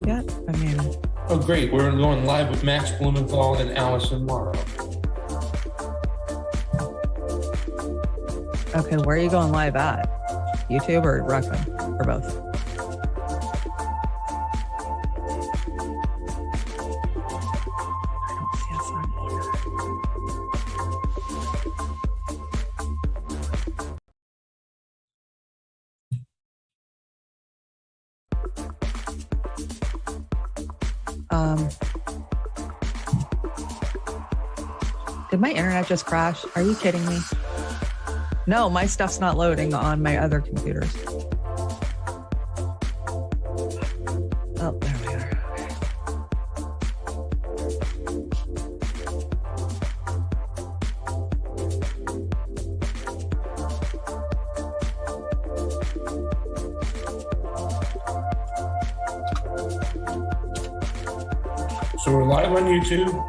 yet? I mean, Oh, great. We're going live with Max Blumenthal and Allison Morrow. okay, where are you going live at? YouTube or Rockman or both? I don't see us on either. Did my internet just crash? Are you kidding me? No, my stuff's not loading on my other computers. Oh, there we are. So we're live on YouTube.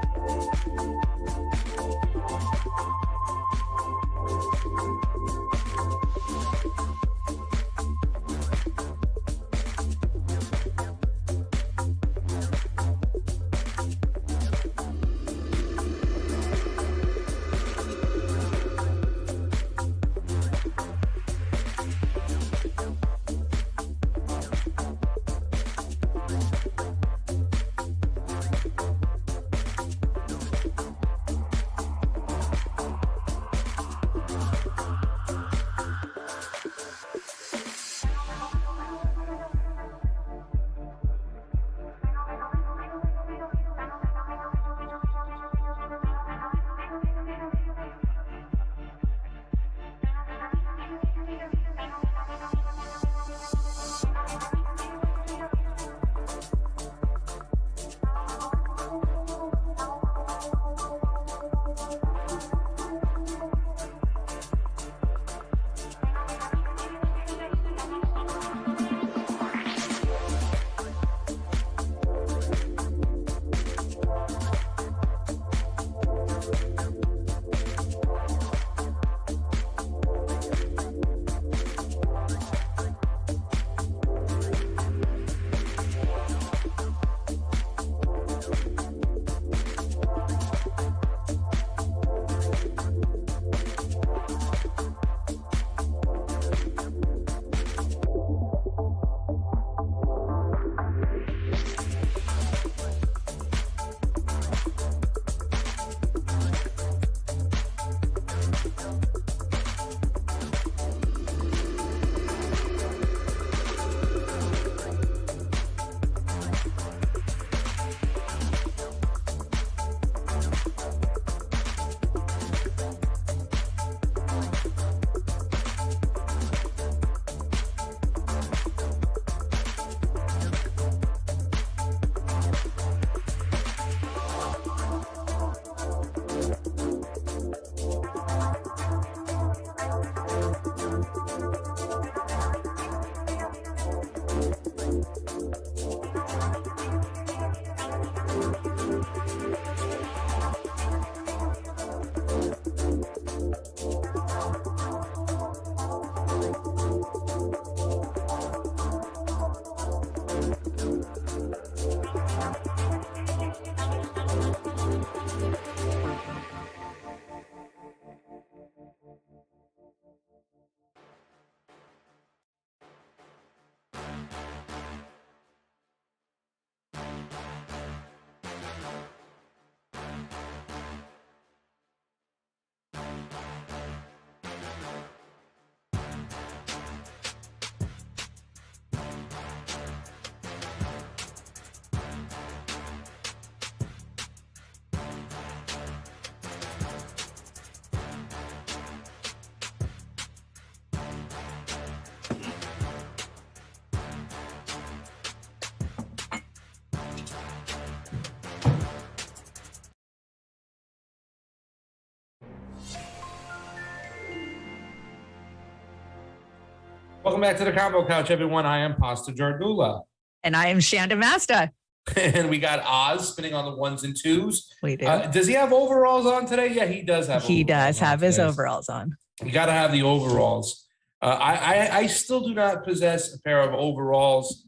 Welcome back to the Combo Couch, everyone. I am Pasta Jardula. And I am Shanda Masta. And we got Oz spinning on the ones and twos. We do. Does he have overalls on today? Yeah, he does have He does have his overalls on. You got to have the overalls. I still do not possess a pair of overalls.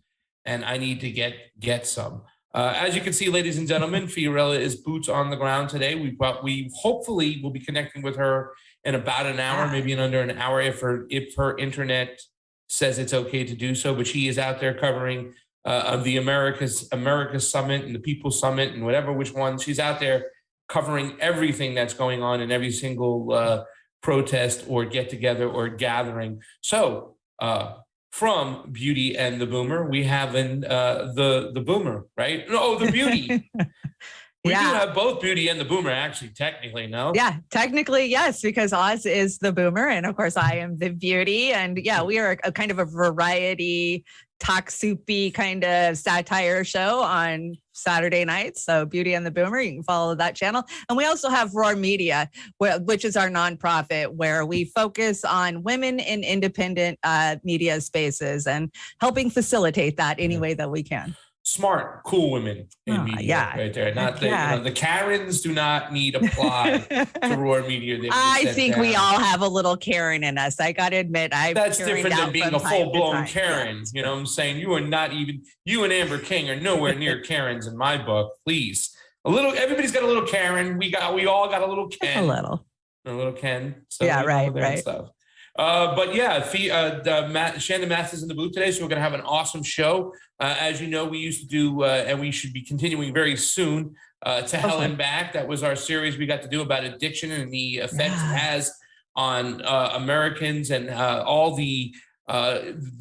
and I need to get some. As you can see, ladies and gentlemen, Fiorella is boots on the ground today. We hopefully will be connecting with her in about an hour, maybe in under an hour, if her internet says it's okay to do so. But she is out there covering of the America's Summit and the People's Summit and whatever which one. She's out there covering everything that's going on in every single protest or get together or gathering. So from Beauty and the Boomer, we have the Boomer, right? No, the Beauty. We do have both Beauty and the Boomer, actually, technically, no? Yeah, technically, yes, because Oz is the Boomer, and of course, I am the Beauty. And yeah, we are a kind of a variety, talk soupy kind of satire show on Saturday nights. So Beauty and the Boomer, you can follow that channel. And we also have Roar Media, which is our nonprofit, where we focus on women in independent media spaces and helping facilitate that any way that we can. Smart, cool women in media, right there. Not the Karens do not need apply to Roar Media. I think we all have a little Karen in us. I got to admit, that's different than being a full-blown Karen. You know what I'm saying? You are not even, you and Amber King are nowhere near Karens in my book. Please, everybody's got a little Karen. We all got a little Ken. A little Ken. So yeah, right. Stuff. But yeah, Shanda Mass is in the booth today, so we're going to have an awesome show. As you know, we used to do, and we should be continuing very soon, To Hell and Back. That was our series we got to do about addiction and the effect it has on Americans, and all the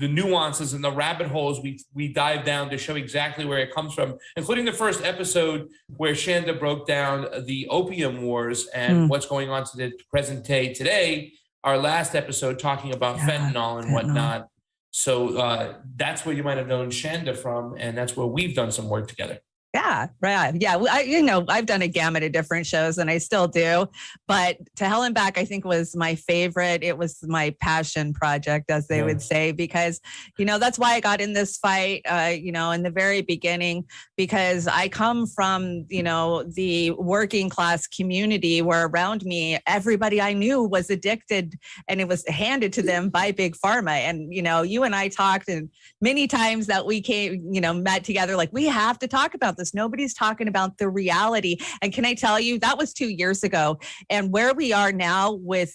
nuances and the rabbit holes we dive down to show exactly where it comes from, including the first episode where Shanda broke down the opium wars and what's going on to the present day today. Our last episode talking about fentanyl and whatnot. So that's where you might have known Shanda from, and that's where we've done some work together. Yeah, right. Yeah, I've done a gamut of different shows, and I still do. But To Hell and Back, I think, was my favorite. It was my passion project, as they would say, because, that's why I got in this fight, in the very beginning, because I come from, the working class community where around me, everybody I knew was addicted, and it was handed to them by Big Pharma. And, you and I talked, and many times that we came, met together, like, we have to talk about this. Nobody's talking about the reality. And can I tell you, that was 2 years ago. And where we are now with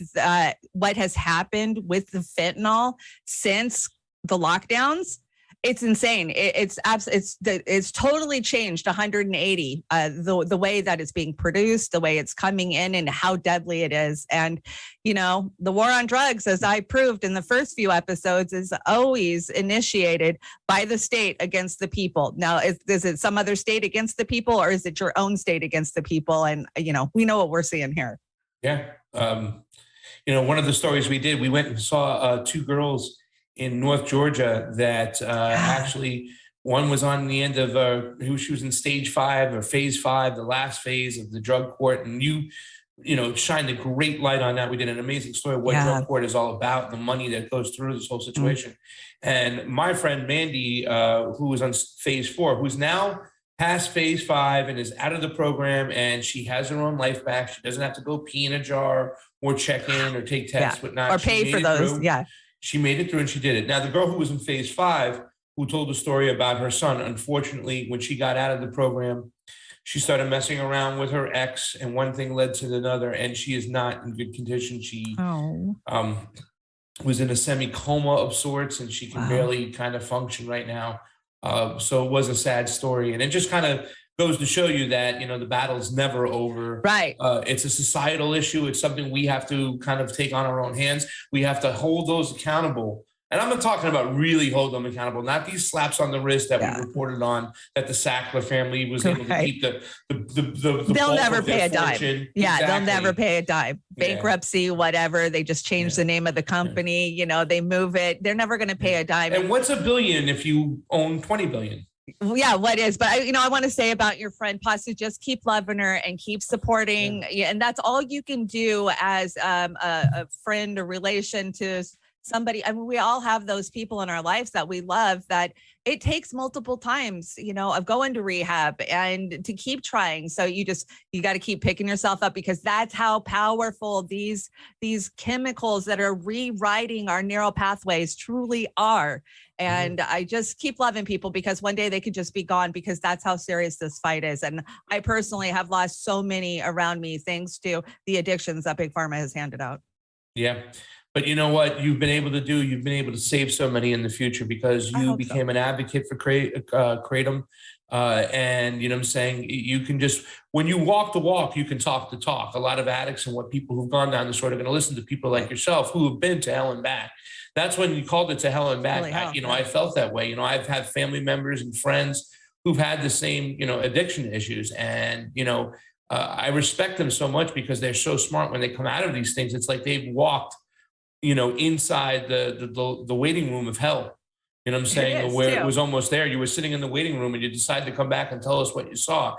what has happened with the fentanyl since the lockdowns, it's insane. It's totally changed 180 the way that it's being produced, the way it's coming in, and how deadly it is. And the war on drugs, as I proved in the first few episodes, is always initiated by the state against the people. Now, is it some other state against the people, or is it your own state against the people? And we know what we're seeing here. Yeah. One of the stories we did, we went and saw two girls in North Georgia that actually, one was on the end of she was in stage 5 or phase 5, the last phase of the drug court, and you shined a great light on that. We did an amazing story of what drug court is all about, the money that goes through this whole situation. And my friend Mandy, who was on phase 4, who's now past phase 5 and is out of the program, and she has her own life back. She doesn't have to go pee in a jar or check in or take tests, whatnot, or pay for those. She made it through and she did it. Now, the girl who was in phase 5, who told the story about her son, unfortunately, when she got out of the program, she started messing around with her ex, and one thing led to another, and she is not in good condition. She was in a semi-coma of sorts, and she can barely kind of function right now. So it was a sad story. And it just kind of goes to show you that, the battle's never over. Right. It's a societal issue. It's something we have to kind of take on our own hands. We have to hold those accountable. And I'm not talking about really hold them accountable, not these slaps on the wrist that we reported on, that the Sackler family was able to keep the they'll never pay a dime. Yeah, they'll never pay a dime. Bankruptcy, whatever. They just change the name of the company. They move it. They're never going to pay a dime. And what's $1 billion if you own 20 billion? Yeah, what is? But I want to say about your friend Pasta, just keep loving her and keep supporting. And that's all you can do as a friend or relation to somebody, I mean, we all have those people in our lives that we love that it takes multiple times, of going to rehab and to keep trying. So you got to keep picking yourself up, because that's how powerful these chemicals that are rewriting our neural pathways truly are. And I just keep loving people, because one day they could just be gone, because that's how serious this fight is. And I personally have lost so many around me thanks to the addictions that Big Pharma has handed out. Yeah. But you know what you've been able to do? You've been able to save so many in the future, because you became an advocate for Kratom. And you know what I'm saying? You can just, when you walk the walk, you can talk the talk. A lot of addicts and what people who've gone down this road are going to listen to people like yourself who have been to hell and back. That's when you called it To Hell and Back. I felt that way. I've had family members and friends who've had the same, addiction issues. And, I respect them so much, because they're so smart when they come out of these things. It's like they've walked, inside the waiting room of hell. You know what I'm saying? Where it was almost there. You were sitting in the waiting room and you decided to come back and tell us what you saw.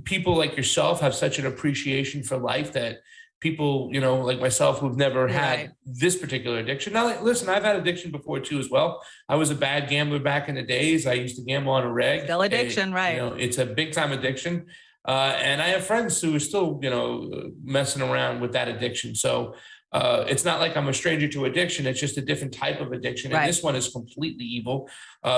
People like yourself have such an appreciation for life that people, like myself, who've never had this particular addiction. Now, listen, I've had addiction before too, as well. I was a bad gambler back in the days. I used to gamble on a reg. Still addiction, right? It's a big time addiction. And I have friends who are still, messing around with that addiction. So it's not like I'm a stranger to addiction. It's just a different type of addiction. And this one is completely evil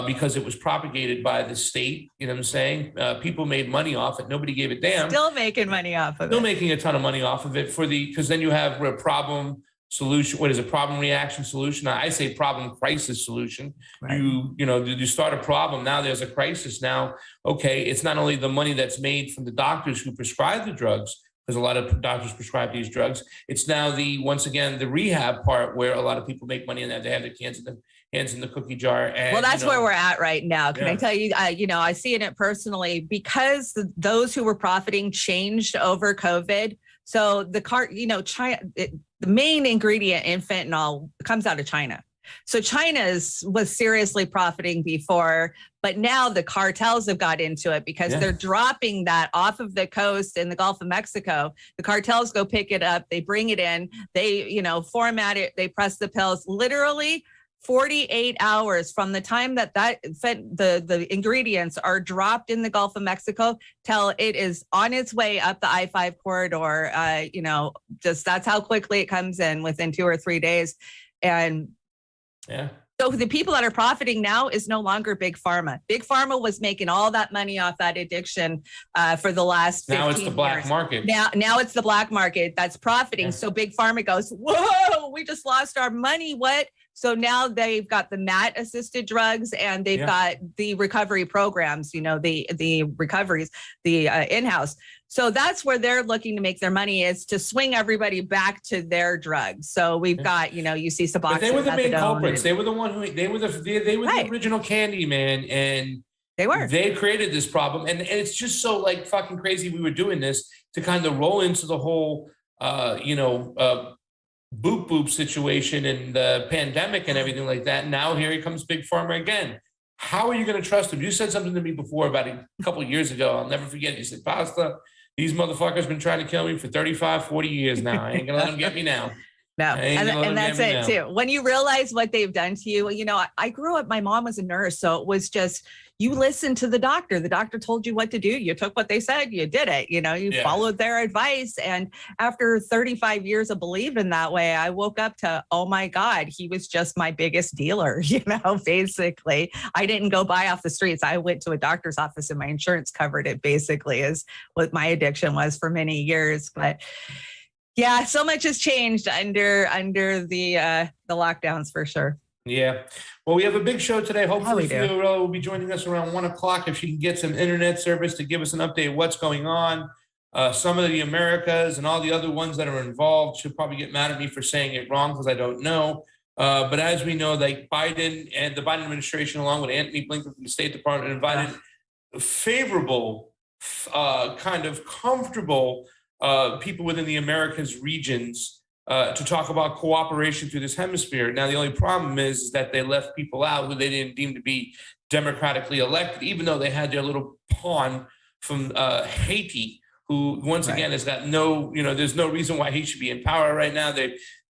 because it was propagated by the state. You know what I'm saying? People made money off it. Nobody gave a damn. Still making money off of it. Still making a ton of money off of it because then you have a problem solution. What is a problem reaction solution? I say problem crisis solution. Right. You start a problem. Now there's a crisis. Now, okay, it's not only the money that's made from the doctors who prescribe the drugs, because a lot of doctors prescribe these drugs. It's now once again, the rehab part where a lot of people make money, and they have their hands in the cookie jar. And, well, that's where we're at right now. Can I tell you, I see it personally, because those who were profiting changed over COVID. So China, the main ingredient in fentanyl comes out of China. So China was seriously profiting before, but now the cartels have got into it, because they're dropping that off of the coast in the Gulf of Mexico. The cartels go pick it up, they bring it in, they, format it, they press the pills. Literally 48 hours from the time that the ingredients are dropped in the Gulf of Mexico till it is on its way up the I-5 corridor. Just that's how quickly it comes in, within 2 or 3 days. And so the people that are profiting now is no longer Big Pharma. Big Pharma was making all that money off that addiction for the last 15 years. Now it's the black market. Now it's the black market that's profiting. So Big Pharma goes, whoa, we just lost our money. What? So now they've got the MAT assisted drugs, and they've got the recovery programs, the recoveries, the in-house. So that's where they're looking to make their money, is to swing everybody back to their drugs. So we've got, you see Suboxone. But they were the main culprits. They were the original candy man, and they created this problem. And it's just so like fucking crazy. We were doing this to kind of roll into the whole, boop situation and the pandemic and everything like that. Now here comes Big Pharma again. How are you going to trust him? You said something to me before about a couple of years ago. I'll never forget. You said, Pasta, these motherfuckers been trying to kill me for 35, 40 years now. I ain't going to let them get me now. No, and that's it too. When you realize what they've done to you, I grew up, my mom was a nurse. So it was just, you listened to the doctor. The doctor told you what to do. You took what they said, you did it, you followed their advice. And after 35 years of believing that way, I woke up to, oh my God, he was just my biggest dealer, basically. I didn't go buy off the streets. I went to a doctor's office and my insurance covered it, basically, is what my addiction was for many years. But yeah, so much has changed under the lockdowns, for sure. Yeah. Well, we have a big show today. Hopefully Fiorella will be joining us around 1:00 if she can get some internet service to give us an update of what's going on. Some of the Americas and all the other ones that are involved. She'll probably get mad at me for saying it wrong because I don't know. But as we know, like Biden and the Biden administration, along with Anthony Blinken from the State Department, invited favorable, kind of comfortable people within the Americas regions to talk about cooperation through this hemisphere. Now, the only problem is that they left people out who they didn't deem to be democratically elected, even though they had their little pawn from Haiti who once again has got there's no reason why he should be in power right now.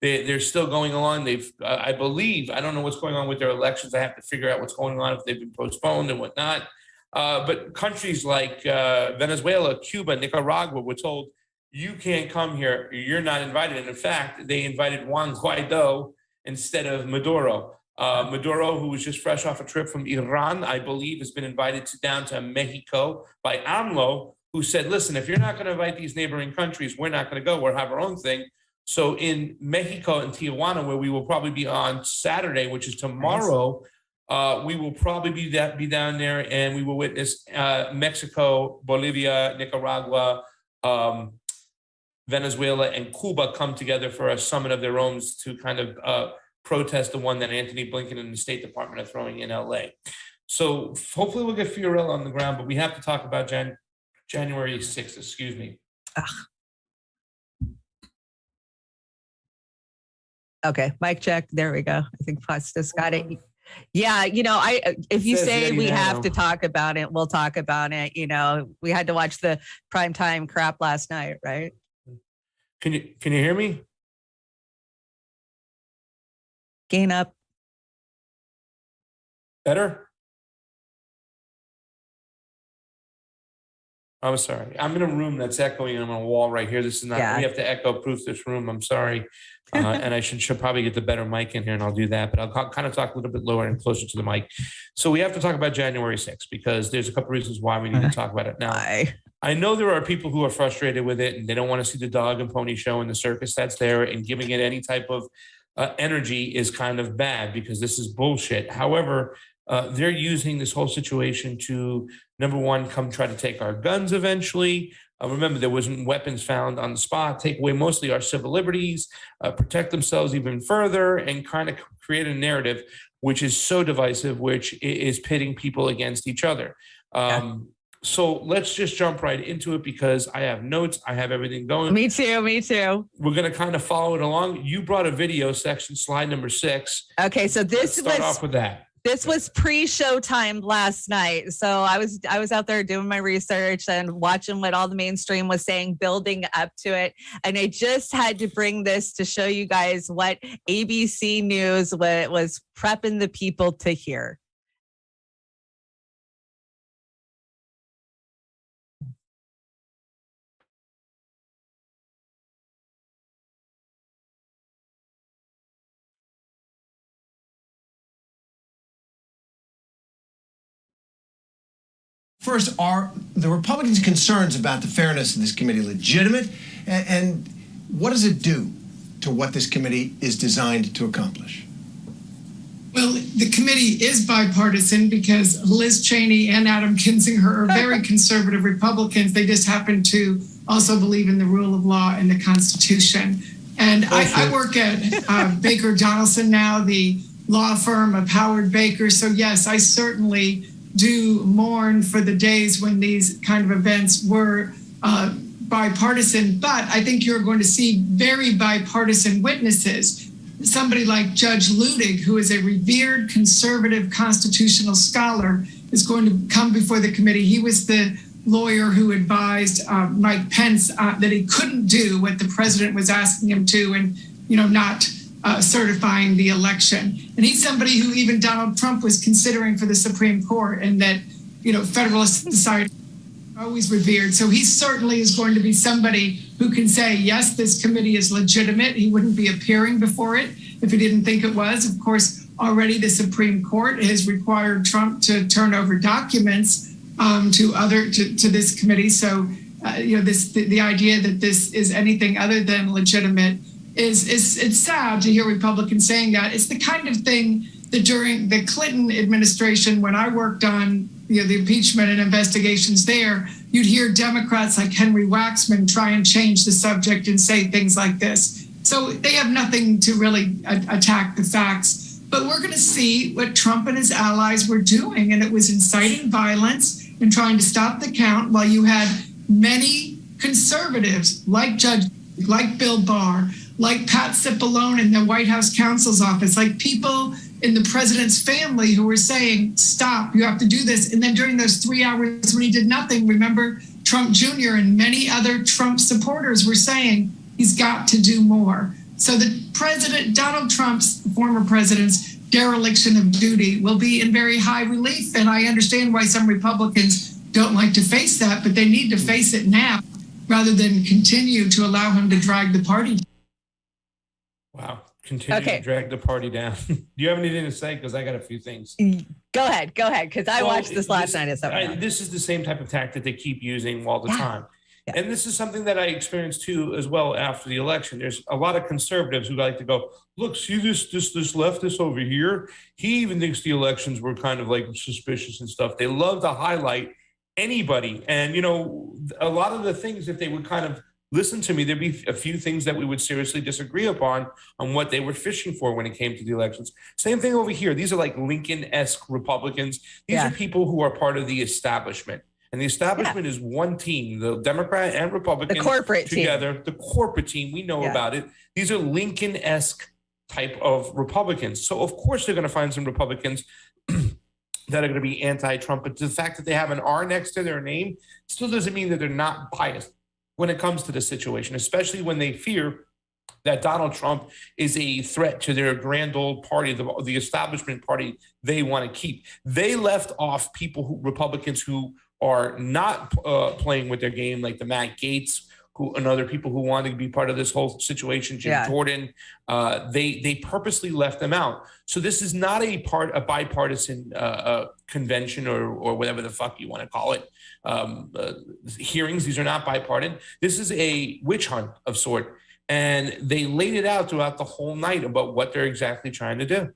They're still going along. I believe, I don't know what's going on with their elections. I have to figure out what's going on, if they've been postponed and whatnot. But countries like Venezuela, Cuba, Nicaragua were told, you can't come here. You're not invited. And in fact, they invited Juan Guaido instead of Maduro. Maduro, who was just fresh off a trip from Iran, I believe, has been invited down to Mexico by AMLO, who said, listen, if you're not going to invite these neighboring countries, we're not going to go. We'll have our own thing. So in Mexico and Tijuana, where we will probably be on Saturday, which is tomorrow, we will probably be down there, and we will witness Mexico, Bolivia, Nicaragua, Venezuela, and Cuba come together for a summit of their own to kind of protest the one that Anthony Blinken and the State Department are throwing in LA. So hopefully we'll get Fiorella on the ground, but we have to talk about January 6th, excuse me. Ugh. Okay, mic check. There we go. I think Fosta's got it. Yeah, if you say we have to talk about it, we'll talk about it. We had to watch the primetime crap last night, right? Can you hear me? Gain up. Better? I'm sorry. I'm in a room that's echoing. I'm on a wall right here. This is not, we have to echo proof this room. I'm sorry. And I should probably get the better mic in here, and I'll do that. But I'll kind of talk a little bit lower and closer to the mic. So we have to talk about January 6th, because there's a couple reasons why we need to talk about it now. I know there are people who are frustrated with it, and they don't want to see the dog and pony show and the circus that's there, and giving it any type of energy is kind of bad, because this is bullshit. However, they're using this whole situation to, number one, come try to take our guns eventually. Remember, there wasn't weapons found on the spot, take away mostly our civil liberties, protect themselves even further, and kind of create a narrative which is so divisive, which is pitting people against each other. So let's just jump right into it, because I have notes. I have everything going. Me too. We're going to kind of follow it along. You brought a video section, slide number 6. Okay, so let's start off with that. This was pre-showtime last night. So I was out there doing my research and watching what all the mainstream was saying, building up to it. And I just had to bring this to show you guys what ABC News was prepping the people to hear. First, are the Republicans' concerns about the fairness of this committee legitimate? And what does it do to what this committee is designed to accomplish? Well, the committee is bipartisan because Liz Cheney and Adam Kinzinger are very conservative Republicans. They just happen to also believe in the rule of law and the Constitution. And I work at Baker Donaldson now, the law firm of Howard Baker. So yes, I certainly do mourn for the days when these kind of events were bipartisan, but I think you're going to see very bipartisan witnesses. Somebody like Judge Ludig, who is a revered conservative constitutional scholar, is going to come before the committee. He was the lawyer who advised Mike Pence that he couldn't do what the president was asking him to, and not certifying the election. And he's somebody who even Donald Trump was considering for the Supreme Court, and that, Federalist Society always revered. So he certainly is going to be somebody who can say, yes, this committee is legitimate. He wouldn't be appearing before it if he didn't think it was. Of course, already the Supreme Court has required Trump to turn over documents to this committee. So, the idea that this is anything other than legitimate it's sad to hear Republicans saying that. It's the kind of thing that during the Clinton administration, when I worked on the impeachment and investigations there, you'd hear Democrats like Henry Waxman try and change the subject and say things like this. So they have nothing to really attack the facts. But we're going to see what Trump and his allies were doing, and it was inciting violence and trying to stop the count, while you had many conservatives like Bill Barr, like Pat Cipollone in the White House counsel's office, like people in the president's family who were saying, stop, you have to do this. And then during those 3 hours when he did nothing, remember, Trump Jr. and many other Trump supporters were saying he's got to do more. So the president, Donald Trump's, former president's dereliction of duty will be in very high relief. And I understand why some Republicans don't like to face that, but they need to face it now rather than continue to allow him to drag the party. Wow. Continue to drag the party down. Do you have anything to say? Because I got a few things. Go ahead, because I watched this last night. This is the same type of tactic they keep using all the time. Yeah. And this is something that I experienced too as well after the election. There's a lot of conservatives who like to go, look, see this leftist over here? He even thinks the elections were kind of like suspicious and stuff. They love to highlight anybody. And, you know, a lot of the things, if they would kind of listen to me, there'd be a few things that we would seriously disagree upon on what they were fishing for when it came to the elections. Same thing over here. These are like Lincoln-esque Republicans. These are people who are part of the establishment. And the establishment is one team, the Democrat and Republican the corporate together, team. The corporate team, we know about it. These are Lincoln-esque type of Republicans. So of course they're going to find some Republicans that are going to be anti-Trump. But the fact that they have an R next to their name still doesn't mean that they're not biased when it comes to the situation, especially when they fear that Donald Trump is a threat to their grand old party, the establishment party they want to keep. They left off Republicans who are not playing with their game, like the Matt Gaetz and other people who wanted to be part of this whole situation, Jim Jordan. They purposely left them out. So this is not a bipartisan convention or whatever the fuck you want to call it. Hearings, these are not bipartisan. This is a witch hunt of sort. And they laid it out throughout the whole night about what they're exactly trying to do.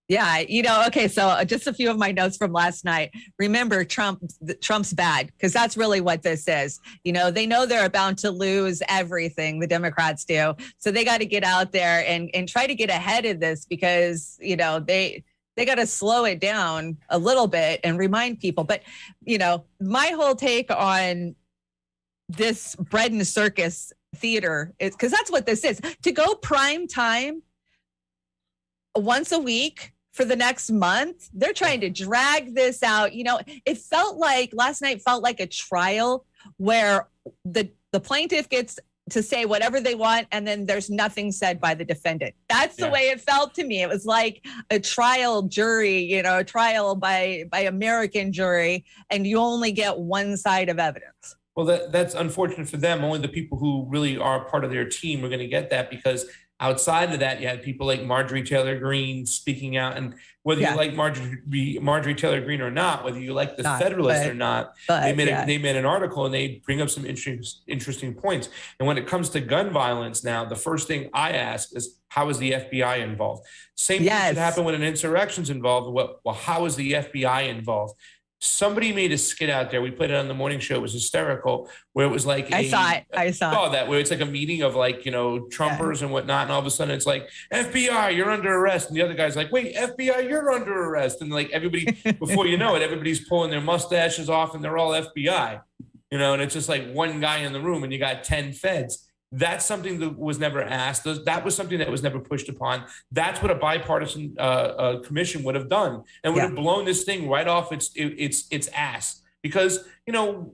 Yeah, you know, okay, so just a few of my notes from last night. Remember, Trump's bad, because that's really what this is. You know, they know they're about to lose everything, the Democrats do. So they got to get out there and try to get ahead of this, because, you know, they got to slow it down a little bit and remind people. But, you know, my whole take on this bread and circus theater is, because that's what this is, to go prime time once a week for the next month. They're trying to drag this out. You know, it felt like last night felt like a trial where the plaintiff gets to say whatever they want, and then there's nothing said by the defendant. That's the way it felt to me. It was like a trial jury, you know, a trial by American jury, and you only get one side of evidence. Well, that's unfortunate for them. Only the people who really are part of their team are going to get that, because outside of that, you had people like Marjorie Taylor Greene speaking out. And whether you like Marjorie Taylor Greene or not, whether you like the Federalists or not, they made an article and they bring up some interesting points. And when it comes to gun violence now, the first thing I ask is, how is the FBI involved? Same thing should happen when an insurrection's involved. Well, how is the FBI involved? Somebody made a skit out there. We put it on the morning show. It was hysterical, where it was like I saw that, where it's like a meeting of like, you know, Trumpers and whatnot. And all of a sudden it's like, FBI, you're under arrest. And the other guy's like, wait, FBI, you're under arrest. And like everybody, before you know it, everybody's pulling their mustaches off and they're all FBI, you know, and it's just like one guy in the room and you got 10 feds. That's something that was never asked. That was something that was never pushed upon. That's what a bipartisan commission would have done, and would have blown this thing right off its ass. Because, you know,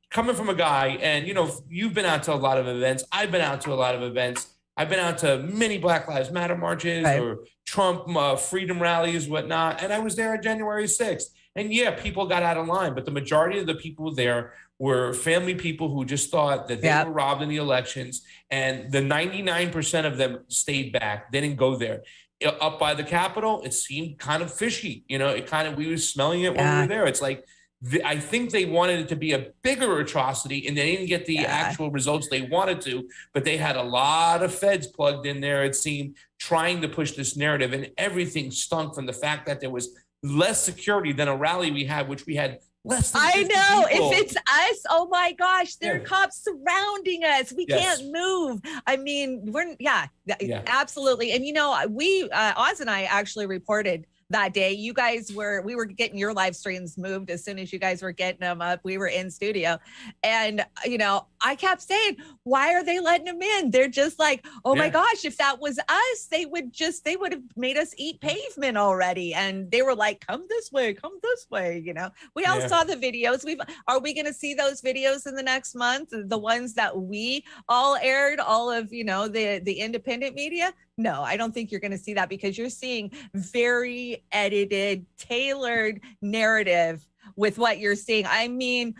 coming from a guy, and, you know, you've been out to a lot of events. I've been out to a lot of events. I've been out to many Black Lives Matter marches or Trump freedom rallies, whatnot. And I was there on January 6th. And yeah, people got out of line, but the majority of the people there were family people who just thought that they were robbed in the elections, and the 99% of them stayed back. They didn't go there. Up by the Capitol, it seemed kind of fishy. You know, we were smelling it when we were there. It's like, I think they wanted it to be a bigger atrocity, and they didn't get the actual results they wanted to, but they had a lot of feds plugged in there, it seemed, trying to push this narrative, and everything stunk from the fact that there was less security than a rally we had, which we had less than 50 people. If it's us, oh my gosh, there are cops surrounding us. We can't move. I mean, absolutely. And, you know, Oz and I actually reported that day. You guys we were getting your live streams moved as soon as you guys were getting them up. We were in studio, and I kept saying, why are they letting them in? They're just like, oh my gosh, if that was us, they would have made us eat pavement already. And they were like, come this way. We all saw the videos. Are we going to see those videos in the next month? The ones that we all aired, all of, the independent media? No, I don't think you're going to see that, because you're seeing very edited, tailored narrative with what you're seeing. I mean,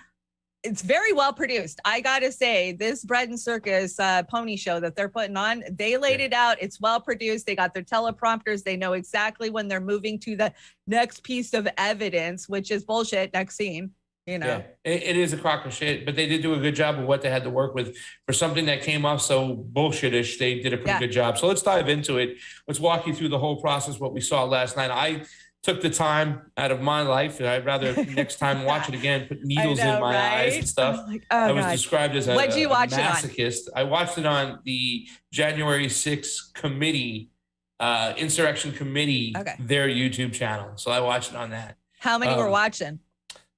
it's very well produced. I got to say, this Bread and Circus pony show that they're putting on, they laid it out. It's well produced. They got their teleprompters. They know exactly when they're moving to the next piece of evidence, which is bullshit. Next scene. Yeah, it is a crock of shit, but they did do a good job of what they had to work with for something that came off so bullshitish. They did a pretty good job. So let's dive into it. Let's walk you through the whole process, what we saw last night. I took the time out of my life. I'd rather next time watch it again, put needles in my eyes and stuff. Like, I was described as a masochist. I watched it on the January 6th committee, insurrection committee, their YouTube channel. So I watched it on that. How many were watching?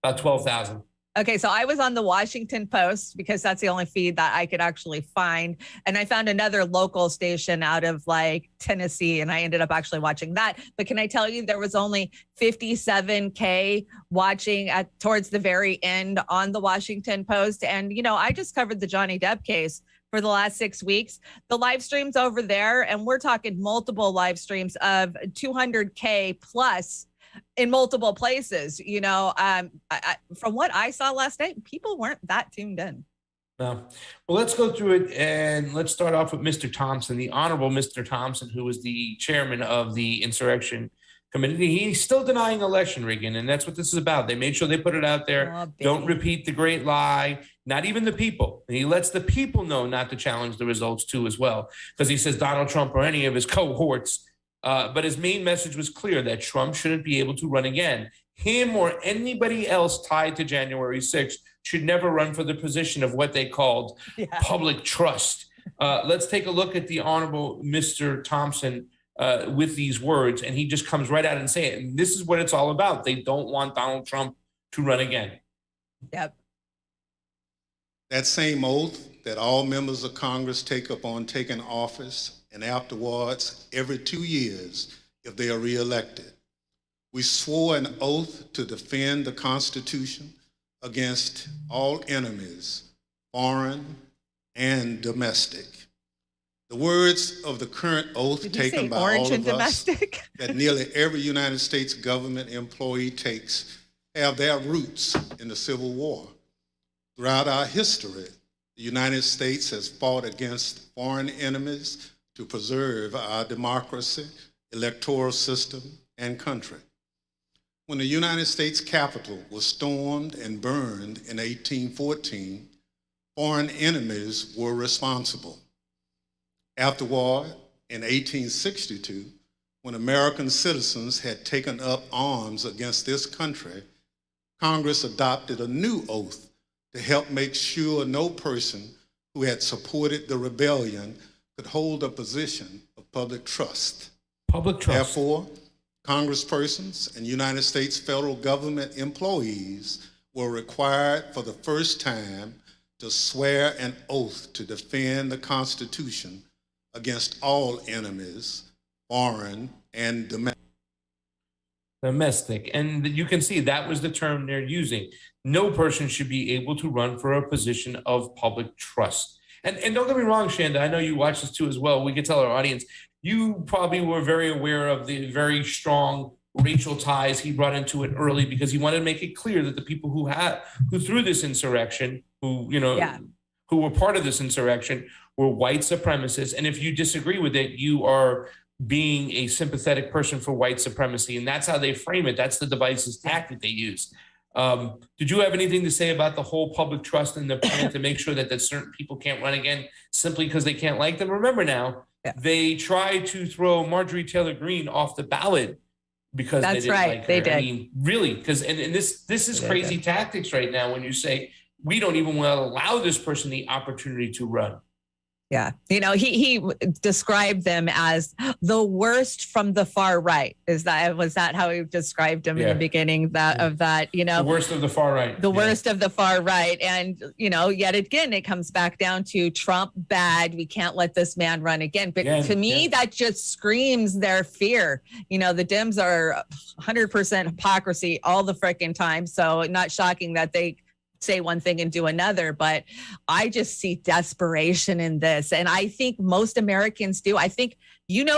About 12,000. Okay, so I was on the Washington Post, because that's the only feed that I could actually find. And I found another local station out of like Tennessee, and I ended up actually watching that. But can I tell you, there was only 57K watching towards the very end on the Washington Post. And, I just covered the Johnny Depp case for the last 6 weeks. The live streams over there, and we're talking multiple live streams of 200K plus in multiple places. From what I saw last night, people weren't that tuned in. No. Well, let's go through it, and let's start off with Mr. Thompson, the Honorable Mr. Thompson, who was the chairman of the insurrection committee. He's still denying election rigging, and that's what this is about. They made sure they put it out there. Don't repeat the great lie. Not even the people. And he lets the people know not to challenge the results too, as well, because he says Donald Trump or any of his cohorts. But his main message was clear, that Trump shouldn't be able to run again. Him or anybody else tied to January 6th should never run for the position of what they called public trust. Let's take a look at the Honorable Mr. Thompson with these words, and he just comes right out and say it. And this is what it's all about. They don't want Donald Trump to run again. Yep. That same oath that all members of Congress take upon taking office, and afterwards every 2 years if they are reelected. We swore an oath to defend the Constitution against all enemies, foreign and domestic. The words of the current oath taken by all of us that nearly every United States government employee takes have their roots in the Civil War. Throughout our history, the United States has fought against foreign enemies to preserve our democracy, electoral system, and country. When the United States Capitol was stormed and burned in 1814, foreign enemies were responsible. Afterward, in 1862, when American citizens had taken up arms against this country, Congress adopted a new oath to help make sure no person who had supported the rebellion could hold a position of public trust. Public trust. Therefore, congresspersons and United States federal government employees were required for the first time to swear an oath to defend the Constitution against all enemies, foreign and domestic. And you can see that was the term they're using. No person should be able to run for a position of public trust. And don't get me wrong, Shanda, I know you watch this too as well. We can tell our audience, you probably were very aware of the very strong racial ties he brought into it early, because he wanted to make it clear that the people who threw this insurrection, who were part of this insurrection, were white supremacists. And if you disagree with it, you are being a sympathetic person for white supremacy. And that's how they frame it. That's the divisive tactic they use. Did you have anything to say about the whole public trust and the plan to make sure that certain people can't run again simply because they can't like them? Remember now, they tried to throw Marjorie Taylor Greene off the ballot because they didn't like her. They did. I mean, really, because and this is crazy tactics right now when you say we don't even want to allow this person the opportunity to run. Yeah. He described them as the worst from the far right. Was that how he described them in the beginning of that, the worst of the far right, the worst of the far right. And, yet again, it comes back down to Trump bad. We can't let this man run again. But to me, that just screams their fear. The Dems are 100% hypocrisy all the freaking time. So not shocking that they say one thing and do another, but I just see desperation in this. And I think most Americans do. I think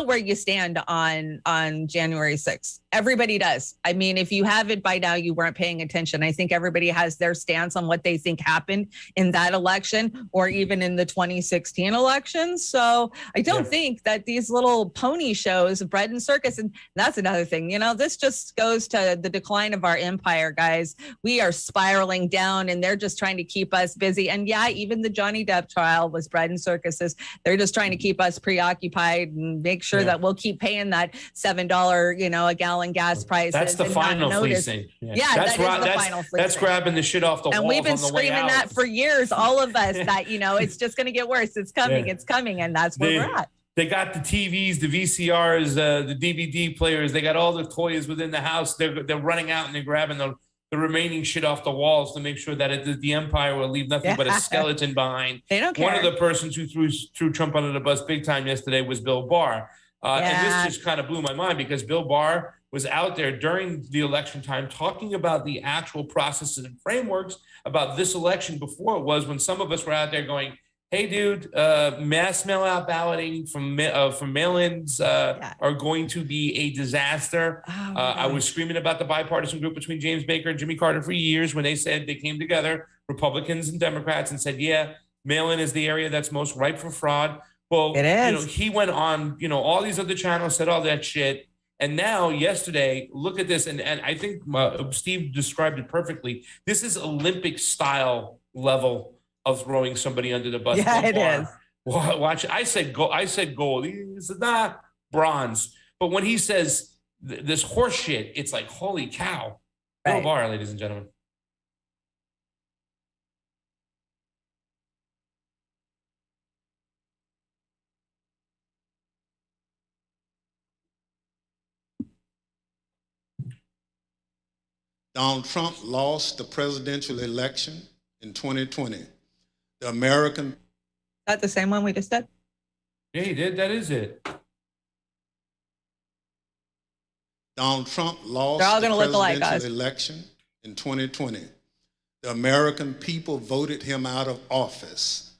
where you stand on January 6th. Everybody does. I mean, if you haven't by now, you weren't paying attention. I think everybody has their stance on what they think happened in that election or even in the 2016 elections. So I don't think that these little pony shows, bread and circus, and that's another thing, this just goes to the decline of our empire, guys. We are spiraling down and they're just trying to keep us busy. And even the Johnny Depp trial was bread and circuses. They're just trying to keep us preoccupied and make sure that we'll keep paying that $7, a gallon gas prices. That's the final fleecing. That's the final fleecing. That's grabbing the shit off the wall. And we've been screaming that for years, all of us, that, it's just going to get worse. It's coming. It's coming. And that's where we're at. They got the TVs, the VCRs, the DVD players. They got all the toys within the house. They're running out and they're grabbing the remaining shit off the walls to make sure that the empire will leave nothing but a skeleton behind. They don't care. One of the persons who threw Trump under the bus big time yesterday was Bill Barr. And this just kind of blew my mind because Bill Barr was out there during the election time talking about the actual processes and frameworks about this election before it was when some of us were out there going, hey, dude, mass mail-out balloting from mail-ins are going to be a disaster. I was screaming about the bipartisan group between James Baker and Jimmy Carter for years when they said they came together, Republicans and Democrats, and said, mail-in is the area that's most ripe for fraud. Well, it is. He went on, all these other channels, said all that shit. And now yesterday, look at this. And I think Steve described it perfectly. This is Olympic style level of throwing somebody under the bus. Yeah, it is. Watch. I said gold. He said, bronze. But when he says this horse shit, it's like, holy cow. Right. Bill Barr, ladies and gentlemen. Donald Trump lost the presidential election in 2020. The American... That the same one we just did? Yeah, he did. That is it. Donald Trump lost the presidential election in 2020. The American people voted him out of office.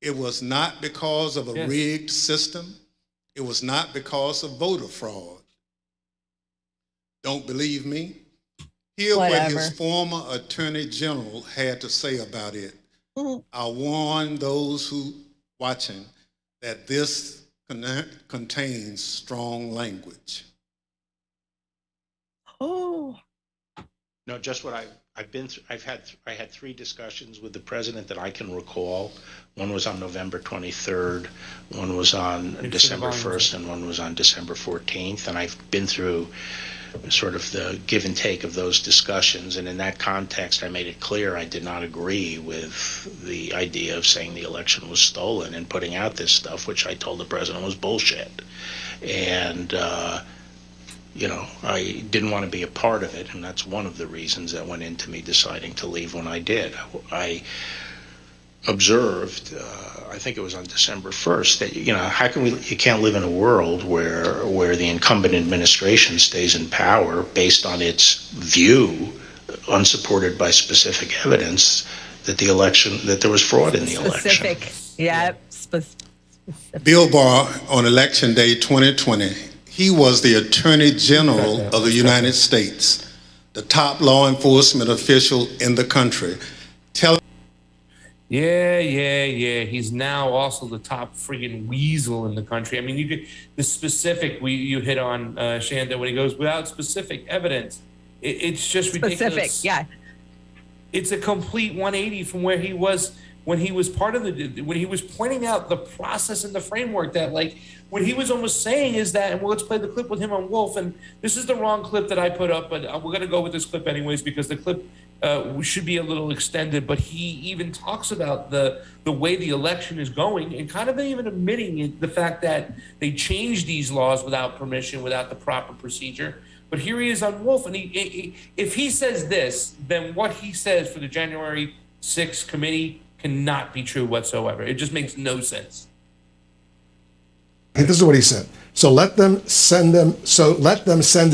It was not because of a rigged system. It was not because of voter fraud. Don't believe me? Hear what his former attorney general had to say about it. I warn those who watching that this contains strong language. Oh. No, just what I've been through. I had 3 discussions with the president that I can recall. One was on November 23rd, one was on December 1st, and one was on December 14th. And I've been through sort of the give and take of those discussions. And in that context, I made it clear I did not agree with the idea of saying the election was stolen and putting out this stuff, which I told the president was bullshit. And, I didn't want to be a part of it. And that's one of the reasons that went into me deciding to leave when I did. I observed, I think it was on December 1st, that, how can you can't live in a world where the incumbent administration stays in power based on its view, unsupported by specific evidence, that there was fraud in the election. Specific. Bill Barr, on Election Day 2020, he was the Attorney General of the United States, the top law enforcement official in the country. Yeah. He's now also the top friggin' weasel in the country. I mean, the specific you hit on, Shanda, when he goes without specific evidence, it's just ridiculous. Specific, yeah. It's a complete 180 from where he was when he was when he was pointing out the process and the framework that, like, what he was almost saying is that, and let's play the clip with him on Wolf, and this is the wrong clip that I put up, but we're going to go with this clip anyways because the clip should be a little extended, but he even talks about the way the election is going and kind of even admitting the fact that they changed these laws without permission, without the proper procedure. But here he is on Wolf, and if he says this, then what he says for the January 6th committee cannot be true whatsoever. It just makes no sense. This is what he said. So let them send it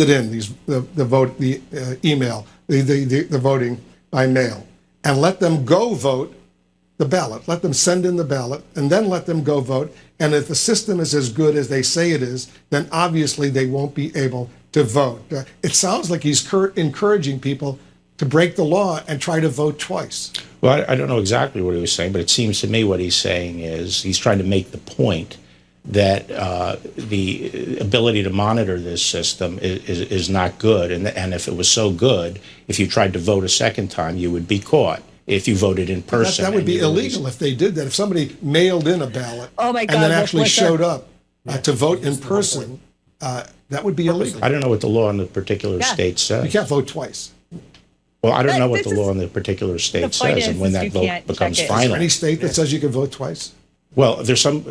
in, the email, the voting by mail, and let them go vote the ballot. Let them send in the ballot, and then let them go vote. And if the system is as good as they say it is, then obviously they won't be able to vote. It sounds like he's encouraging people to break the law and try to vote twice. Well, I don't know exactly what he was saying, but it seems to me what he's saying is he's trying to make the point that the ability to monitor this system is not good. And if it was so good, if you tried to vote a second time, you would be caught if you voted in person. That would be illegal if they did that. If somebody mailed in a ballot and then actually showed up to vote in person, that would be illegal. I don't know what the law in the particular state says. You can't vote twice. Well, I don't know what the law in the particular state says and when that vote becomes final. Is there any state that says you can vote twice? Well, there's some,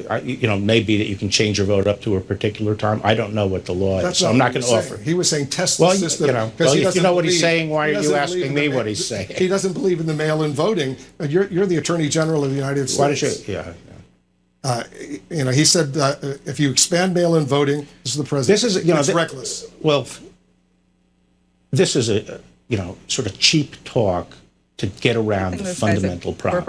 maybe that you can change your vote up to a particular time. I don't know what the law is, so I'm not going to offer. He was saying test the system. If you know what he's saying, why are you asking me what he's saying? He doesn't believe in the mail-in voting. You're the Attorney General of the United States. Why don't you? Yeah. He said if you expand mail-in voting, this is the president. This is it's reckless. Well, this is a sort of cheap talk to get around the fundamental problem,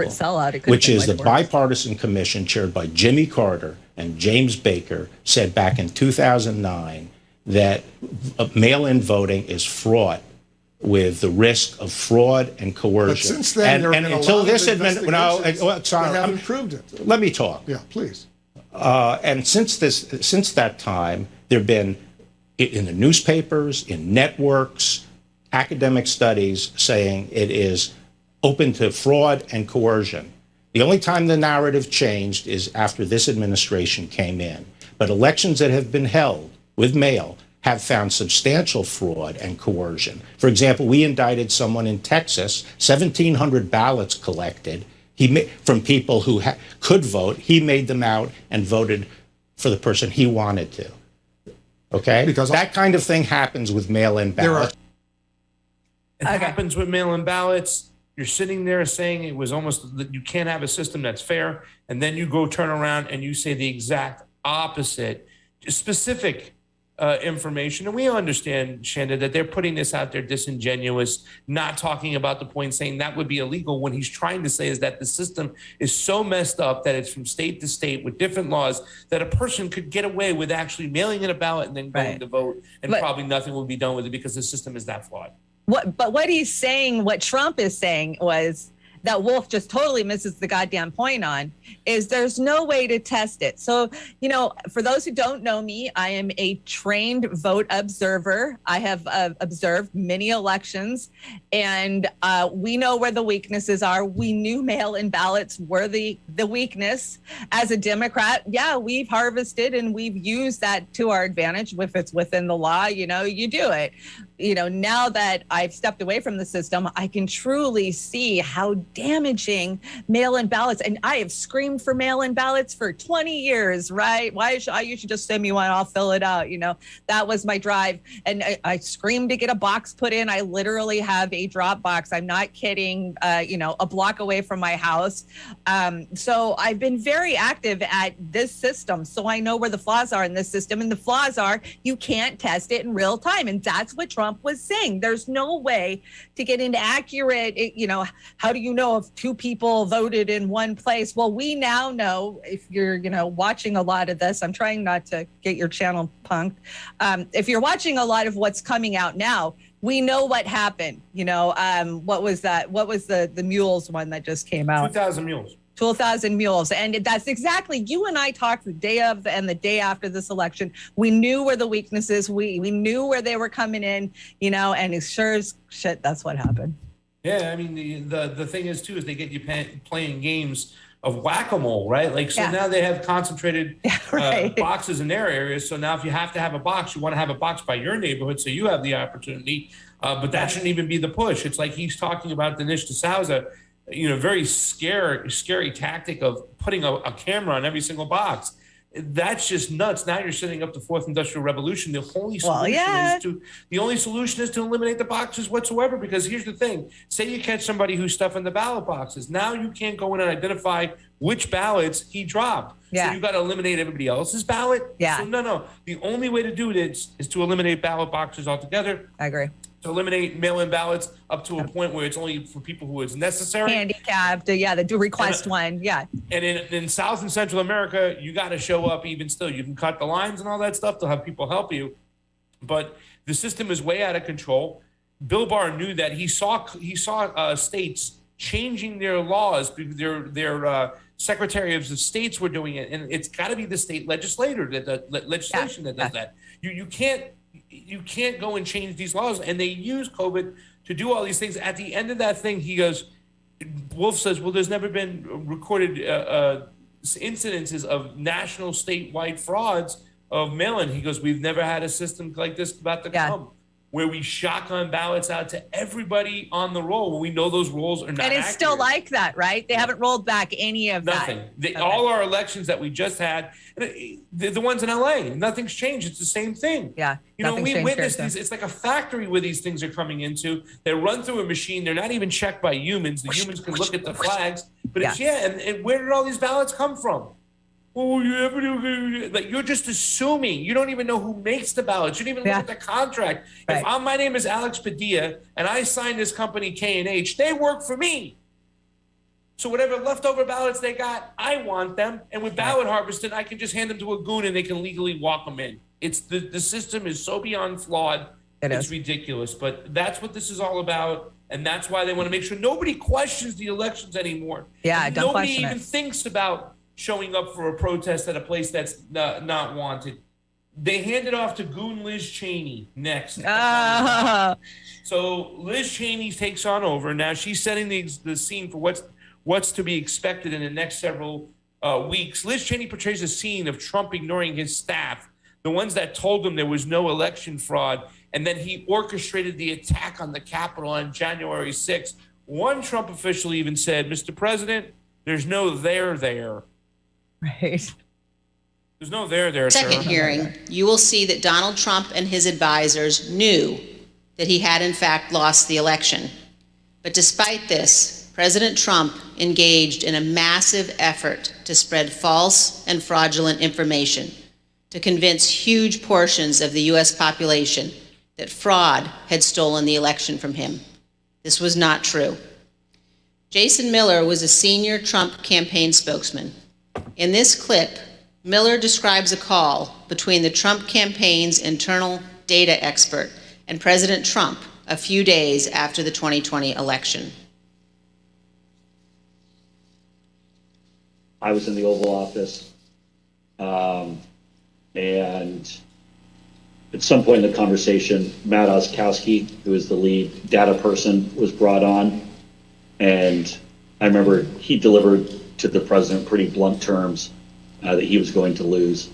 which is the bipartisan commission chaired by Jimmy Carter and James Baker said back in 2009 that mail-in voting is fraught with the risk of fraud and coercion. But since then, and until this administration, they haven't proved it. Let me talk. Yeah, please. And since that time, there have been in the newspapers, in networks, academic studies saying it is open to fraud and coercion. The only time the narrative changed is after this administration came in. But elections that have been held with mail have found substantial fraud and coercion. For example, we indicted someone in Texas, 1,700 ballots collected from people who could vote. He made them out and voted for the person he wanted to. Okay? Because that kind of thing happens with mail-in ballots. It happens with mail-in ballots. You're sitting there saying it was almost that you can't have a system that's fair, and then you go turn around and you say the exact opposite, specific information. And we understand, Shanda, that they're putting this out there disingenuous, not talking about the point, saying that would be illegal. When he's trying to say is that the system is so messed up that it's from state to state with different laws that a person could get away with actually mailing in a ballot and then going to vote, and probably nothing will be done with it because the system is that flawed. But what he's saying, what Trump is saying was that Wolf just totally misses the goddamn point on is there's no way to test it. So, for those who don't know me, I am a trained vote observer. I have observed many elections, and we know where the weaknesses are. We knew mail-in ballots were the weakness. As a Democrat, we've harvested and we've used that to our advantage. If it's within the law, you do it. Now that I've stepped away from the system, I can truly see how damaging mail-in ballots, and I have screamed for mail-in ballots for 20 years, right? You should just send me one, I'll fill it out. That was my drive. And I screamed to get a box put in. I literally have a drop box. I'm not kidding, a block away from my house. So I've been very active at this system. So I know where the flaws are in this system. And the flaws are you can't test it in real time. And that's what Trump was saying. There's no way to get into accurate, how do you know if two people voted in one place? Well, we now know, if you're, watching a lot of this, I'm trying not to get your channel punked. If you're watching a lot of what's coming out now, we know what happened. What was that? What was the mules one that just came out? 2,000 mules. 12,000 mules. And that's exactly, you and I talked the day of and the day after this election. We knew where the weaknesses, we knew where they were coming in, and as sure as shit, that's what happened. Yeah, I mean, the thing is, too, is they get you playing games whack-a-mole, right? Like, so now they have concentrated boxes in their areas. So now if you have to have a box, you want to have a box by your neighborhood so you have the opportunity. But that shouldn't even be the push. It's like he's talking about Dinesh D'Souza, very scary tactic of putting a camera on every single box. That's just nuts. Now you're setting up the fourth industrial revolution. The only solution is to eliminate the boxes whatsoever. Because here's the thing: say you catch somebody who's stuffing the ballot boxes. Now you can't go in and identify which ballots he dropped. So you got to eliminate everybody else's ballot. So no. The only way to do this is to eliminate ballot boxes altogether. I agree. To eliminate mail-in ballots up to a point where it's only for people who is necessary. Handicapped, the do request one, And in South and Central America, you got to show up even still. You can cut the lines and all that stuff to have people help you. But the system is way out of control. Bill Barr knew that. He saw states changing their laws. Their secretaries of states were doing it. And it's got to be the state legislature that does that. You can't go and change these laws. And they use COVID to do all these things. At the end of that thing, he goes, Wolf says, well, there's never been recorded incidences of national statewide frauds of mail-in. He goes, we've never had a system like this about to come, where we shotgun ballots out to everybody on the roll when we know those rolls are not And it's accurate. still like that, right? They haven't rolled back any of Nothing. that. All our elections that we just had, the ones in LA, nothing's changed. It's the same thing. We witnessed these. It's like a factory where these things are coming into. They run through a machine. They're not even checked by humans. The humans can look at the flags. But and where did all these ballots come from? Oh, you're just assuming. You don't even know who makes the ballots. You don't even look at the contract. Right. If my name is Alex Padilla and I sign this company K&H, they work for me. So whatever leftover ballots they got, I want them. And with ballot harvesting, I can just hand them to a goon and they can legally walk them in. It's the system is so beyond flawed. It's ridiculous. But that's what this is all about. And that's why they want to make sure nobody questions the elections anymore. Nobody even thinks about showing up for a protest at a place that's not wanted. They hand it off to goon Liz Cheney next. So Liz Cheney takes on over. Now she's setting the scene for what's to be expected in the next several weeks. Liz Cheney portrays a scene of Trump ignoring his staff, the ones that told him there was no election fraud, and then he orchestrated the attack on the Capitol on January 6th. One Trump official even said, Mr. President, there's no there. Right. There's no there, Second hearing, you will see that Donald Trump and his advisors knew that he had in fact lost the election. But despite this, President Trump engaged in a massive effort to spread false and fraudulent information to convince huge portions of the U.S. population that fraud had stolen the election from him. This was not true. Jason Miller was a senior Trump campaign spokesman. In this clip, Miller describes a call between the Trump campaign's internal data expert and President Trump a few days after the 2020 election. I was in the Oval Office, and at some point in the conversation, Matt Oskowski, who is the lead data person, was brought on, and I remember he delivered to the president pretty blunt terms that he was going to lose.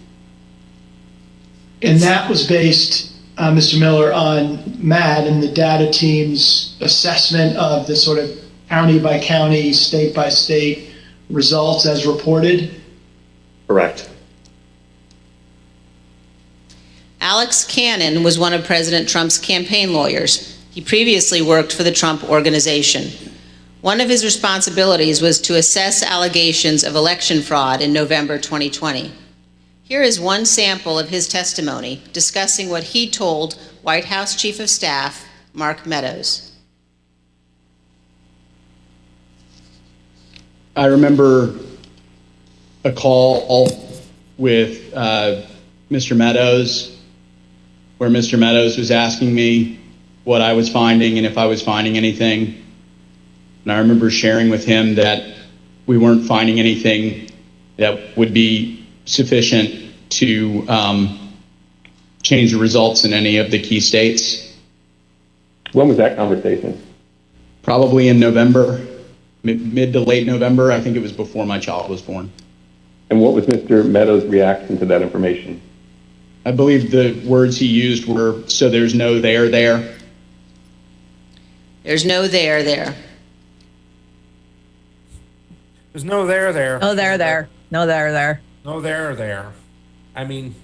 And that was based, Mr. Miller, on Matt and the data team's assessment of the sort of county by county, state by state results as reported? Correct. Alex Cannon was one of President Trump's campaign lawyers. He previously worked for the Trump Organization. One of his responsibilities was to assess allegations of election fraud in November 2020. Here is one sample of his testimony discussing what he told White House Chief of Staff Mark Meadows. I remember a call with Mr. Meadows, where Mr. Meadows was asking me what I was finding and if I was finding anything. And I remember sharing with him that we weren't finding anything that would be sufficient to change the results in any of the key states. When was that conversation? Probably in November. mid to late November. I think it was before my child was born. And what was Mr. Meadows' reaction to that information? I believe the words he used were, "So there's no there there." There's no there there. There's no there there. No there there. No there there. No there there. I mean,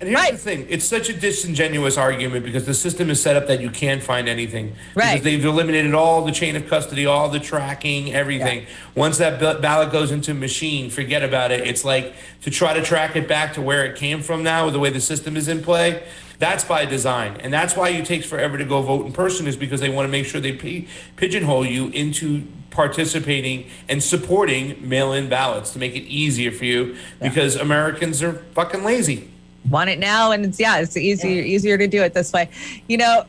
and here's the thing. It's such a disingenuous argument because the system is set up that you can't find anything. Right. Because they've eliminated all the chain of custody, all the tracking, everything. Yeah. Once that ballot goes into a machine, forget about it. It's like to try to track it back to where it came from now with the way the system is in play. That's by design. And that's why it takes forever to go vote in person, is because they want to make sure they pigeonhole you into participating and supporting mail-in ballots to make it easier for you because Americans are fucking lazy. Want it now, and it's easier to do it this way. You know,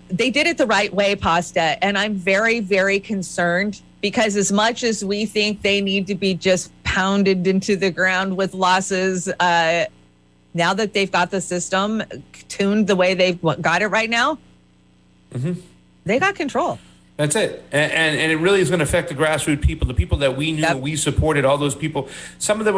they did it the right way, Pasta, and I'm very, very concerned because as much as we think they need to be just pounded into the ground with losses, now that they've got the system tuned the way they've got it right now, they got control. That's it. And it really is going to affect the grassroots people, the people that we knew, we supported, all those people. Some of them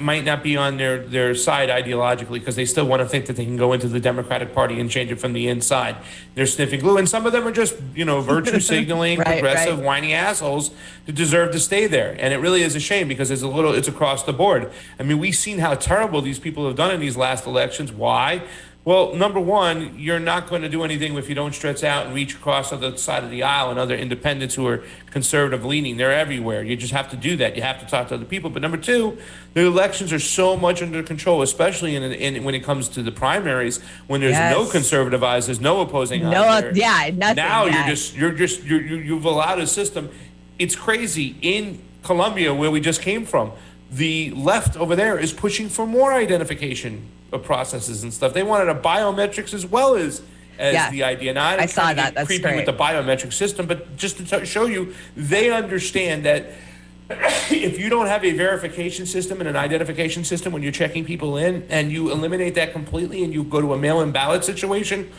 might not be on their side ideologically because they still want to think that they can go into the Democratic Party and change it from the inside. They're sniffing glue. And some of them are just, virtue signaling, progressive, whiny assholes that deserve to stay there. And it really is a shame because it's across the board. I mean, we've seen how terrible these people have done in these last elections. Why? Well, number one, you're not going to do anything if you don't stretch out and reach across the other side of the aisle and other independents who are conservative leaning. They're everywhere. You just have to do that. You have to talk to other people. But number two, the elections are so much under control, especially when it comes to the primaries, when there's no conservative eyes, there's no opposing eyes. Nothing. Now you've allowed a system. It's crazy. In Colombia, where we just came from, the left over there is pushing for more identification of processes and stuff. They wanted a biometrics as well as the idea. Now, I saw that. That's creepy great. with the biometric system, but just to show you, they understand that if you don't have a verification system and an identification system when you're checking people in, and you eliminate that completely and you go to a mail-in ballot situation,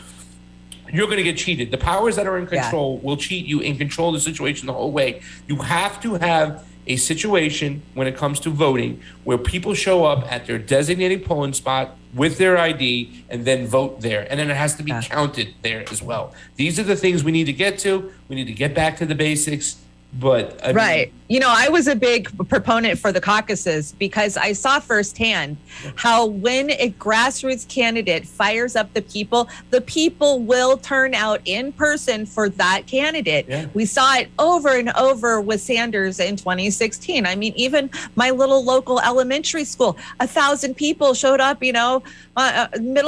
you're going to get cheated. The powers that are in control will cheat you and control the situation the whole way. You have to have a situation when it comes to voting where people show up at their designated polling spot with their ID and then vote there. And then it has to be counted there as well. These are the things we need to get to. We need to get back to the basics. But I mean, I was a big proponent for the caucuses because I saw firsthand how when a grassroots candidate fires up the people will turn out in person for that candidate. Yeah. We saw it over and over with Sanders in 2016. I mean, even my little local elementary school, 1,000 people showed up, middle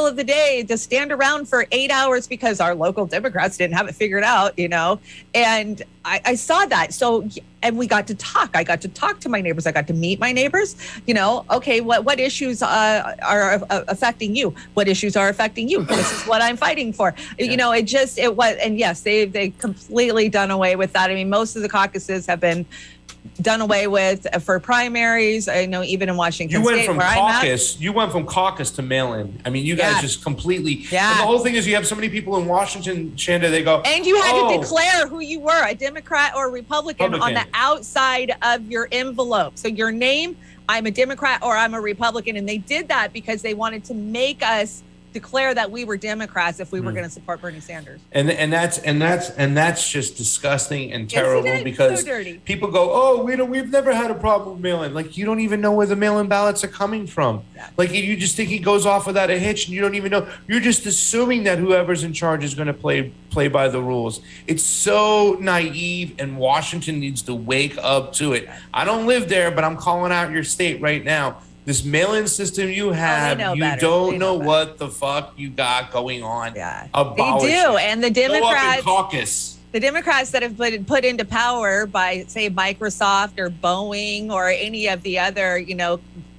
of the day to stand around for 8 hours because our local Democrats didn't have it figured out, and I saw that. So, and we got to talk. I got to talk to my neighbors. I got to meet my neighbors. Okay, what issues are affecting you? What issues are affecting you? This is what I'm fighting for. Yeah. It was, and yes, they completely done away with that. I mean, most of the caucuses have been done away with for primaries. I know even in Washington State, you went from caucus to mail-in. I mean, you guys just completely. Yeah. And the whole thing is, you have so many people in Washington, Shanda. They go, and you had to declare who you were, a Democrat or a Republican, on the outside of your envelope. So your name, I'm a Democrat or I'm a Republican, and they did that because they wanted to make us declare that we were Democrats if we were going to support Bernie Sanders. And that's just disgusting and terrible because people go, oh, we've never had a problem with mail-in. Like, you don't even know where the mail-in ballots are coming from. Yeah. Like, you just think it goes off without a hitch and you don't even know. You're just assuming that whoever's in charge is going to play by the rules. It's so naive, and Washington needs to wake up to it. I don't live there, but I'm calling out your state right now. This mail-in system you have, you don't know what the fuck you got going on. Yeah, they do. And the Democrats, caucus. The Democrats that have been put into power by, say, Microsoft or Boeing or any of the other,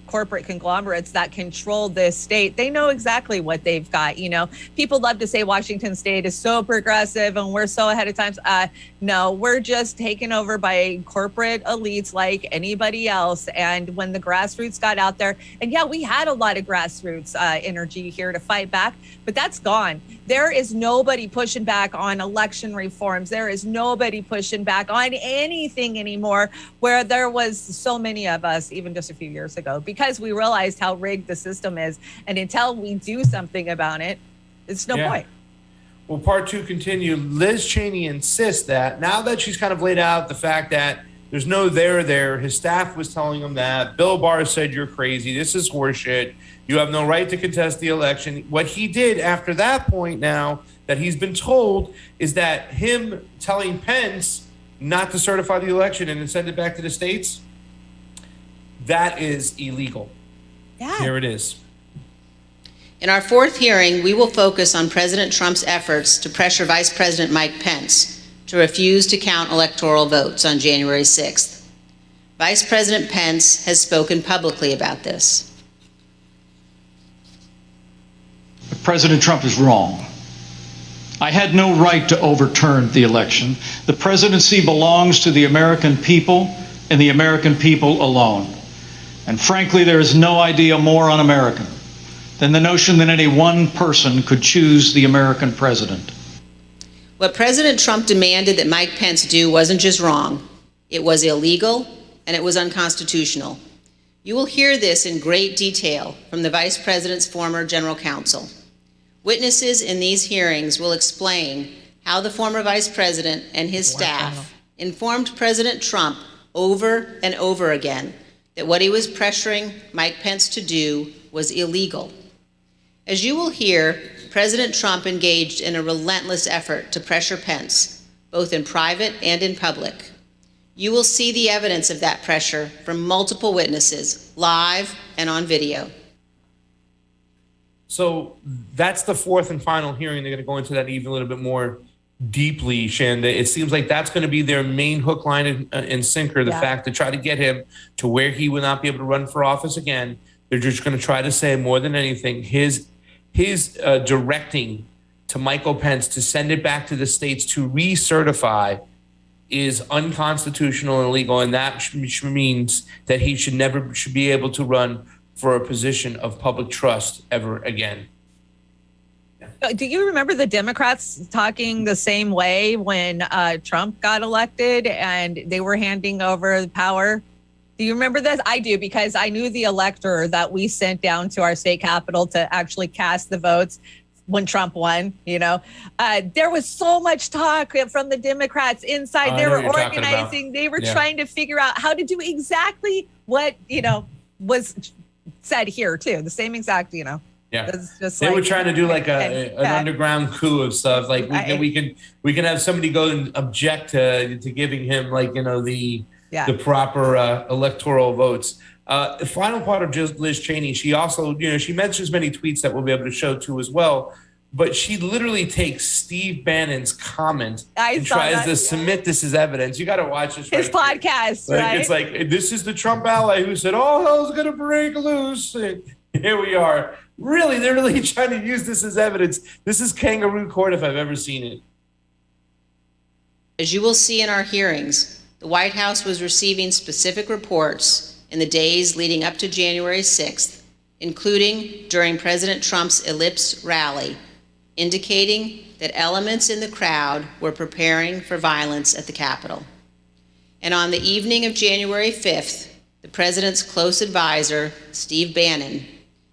corporate conglomerates that control this state, they know exactly what they've got. You know, people love to say Washington State is so progressive and we're so ahead of times. No, we're just taken over by corporate elites like anybody else. And when the grassroots got out there, and yeah, we had a lot of grassroots energy here to fight back, but that's gone. There is nobody pushing back on election reforms. There is nobody pushing back on anything anymore, where there was so many of us, even just a few years ago, because we realized how rigged the system is. And until we do something about it, it's no point. Well, part two continued. Liz Cheney insists that now that she's kind of laid out the fact that there's no there, his staff was telling him that. Bill Barr said, you're crazy. This is horseshit. You have no right to contest the election. What he did after that point now that he's been told is that him telling Pence not to certify the election and then send it back to the states, that is illegal. Yeah. Here it is. In our fourth hearing, we will focus on President Trump's efforts to pressure Vice President Mike Pence to refuse to count electoral votes on January 6th. Vice President Pence has spoken publicly about this. President Trump is wrong. I had no right to overturn the election. The presidency belongs to the American people and the American people alone. And frankly, there is no idea more un-American than the notion that any one person could choose the American president. What President Trump demanded that Mike Pence do wasn't just wrong, it was illegal and it was unconstitutional. You will hear this in great detail from the Vice President's former general counsel. Witnesses in these hearings will explain how the former Vice President and his staff informed President Trump over and over again that what he was pressuring Mike Pence to do was illegal. As you will hear, President Trump engaged in a relentless effort to pressure Pence, both in private and in public. You will see the evidence of that pressure from multiple witnesses, live and on video. So that's the fourth and final hearing. They're going to go into that even a little bit more deeply, Shanda. It seems like that's going to be their main hook, line, and sinker, the fact to try to get him to where he will not be able to run for office again. They're just going to try to say, more than anything, his directing to Michael Pence to send it back to the states to recertify is unconstitutional and illegal, and that means that he should never be able to run for a position of public trust ever again. Do you remember the Democrats talking the same way when Trump got elected and they were handing over the power? Do you remember this? I do, because I knew the elector that we sent down to our state capitol to actually cast the votes when Trump won. You know, there was so much talk from the Democrats inside. They were organizing. They were trying to figure out how to do exactly what, you know, was said here too. The same exact, you know. Yeah, they were trying to do like an underground coup of stuff. Like we can have somebody go and object to giving him, like, you know, the proper electoral votes. The final part of just Liz Cheney, she also, you know, she mentions many tweets that we'll be able to show too as well. But she literally takes Steve Bannon's comment and tries to submit this as evidence. You got to watch this. His podcast, like, right? It's like, this is the Trump ally who said, "Oh, hell's going to break loose." And here we are. Really, they're really trying to use this as evidence. This is kangaroo court if I've ever seen it. As you will see in our hearings, the White House was receiving specific reports in the days leading up to January 6th, including during President Trump's Ellipse rally, indicating that elements in the crowd were preparing for violence at the Capitol. And on the evening of January 5th, the president's close advisor, Steve Bannon,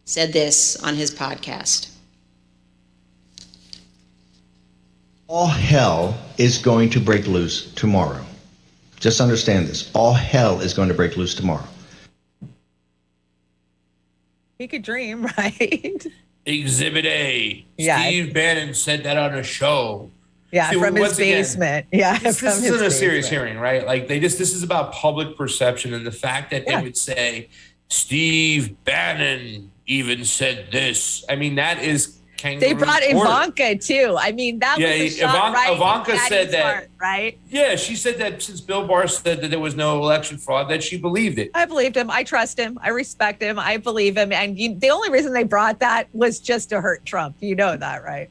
said this on his podcast. All hell is going to break loose tomorrow. Just understand this. All hell is going to break loose tomorrow. He could dream, right? Exhibit A. Steve Bannon said that on a show. Yeah, see, from his basement. This isn't a serious hearing, right? Like this is about public perception, and the fact that they would say Steve Bannon even said this. I mean, that is kangaroo. They brought court. Ivanka too. I mean, that was a shot right Ivanka in said Daddy's that, heart, right? Yeah, she said that since Bill Barr said that there was no election fraud, that she believed it. I believed him. I trust him. I respect him. I believe him. And the only reason they brought that was just to hurt Trump. You know that, right?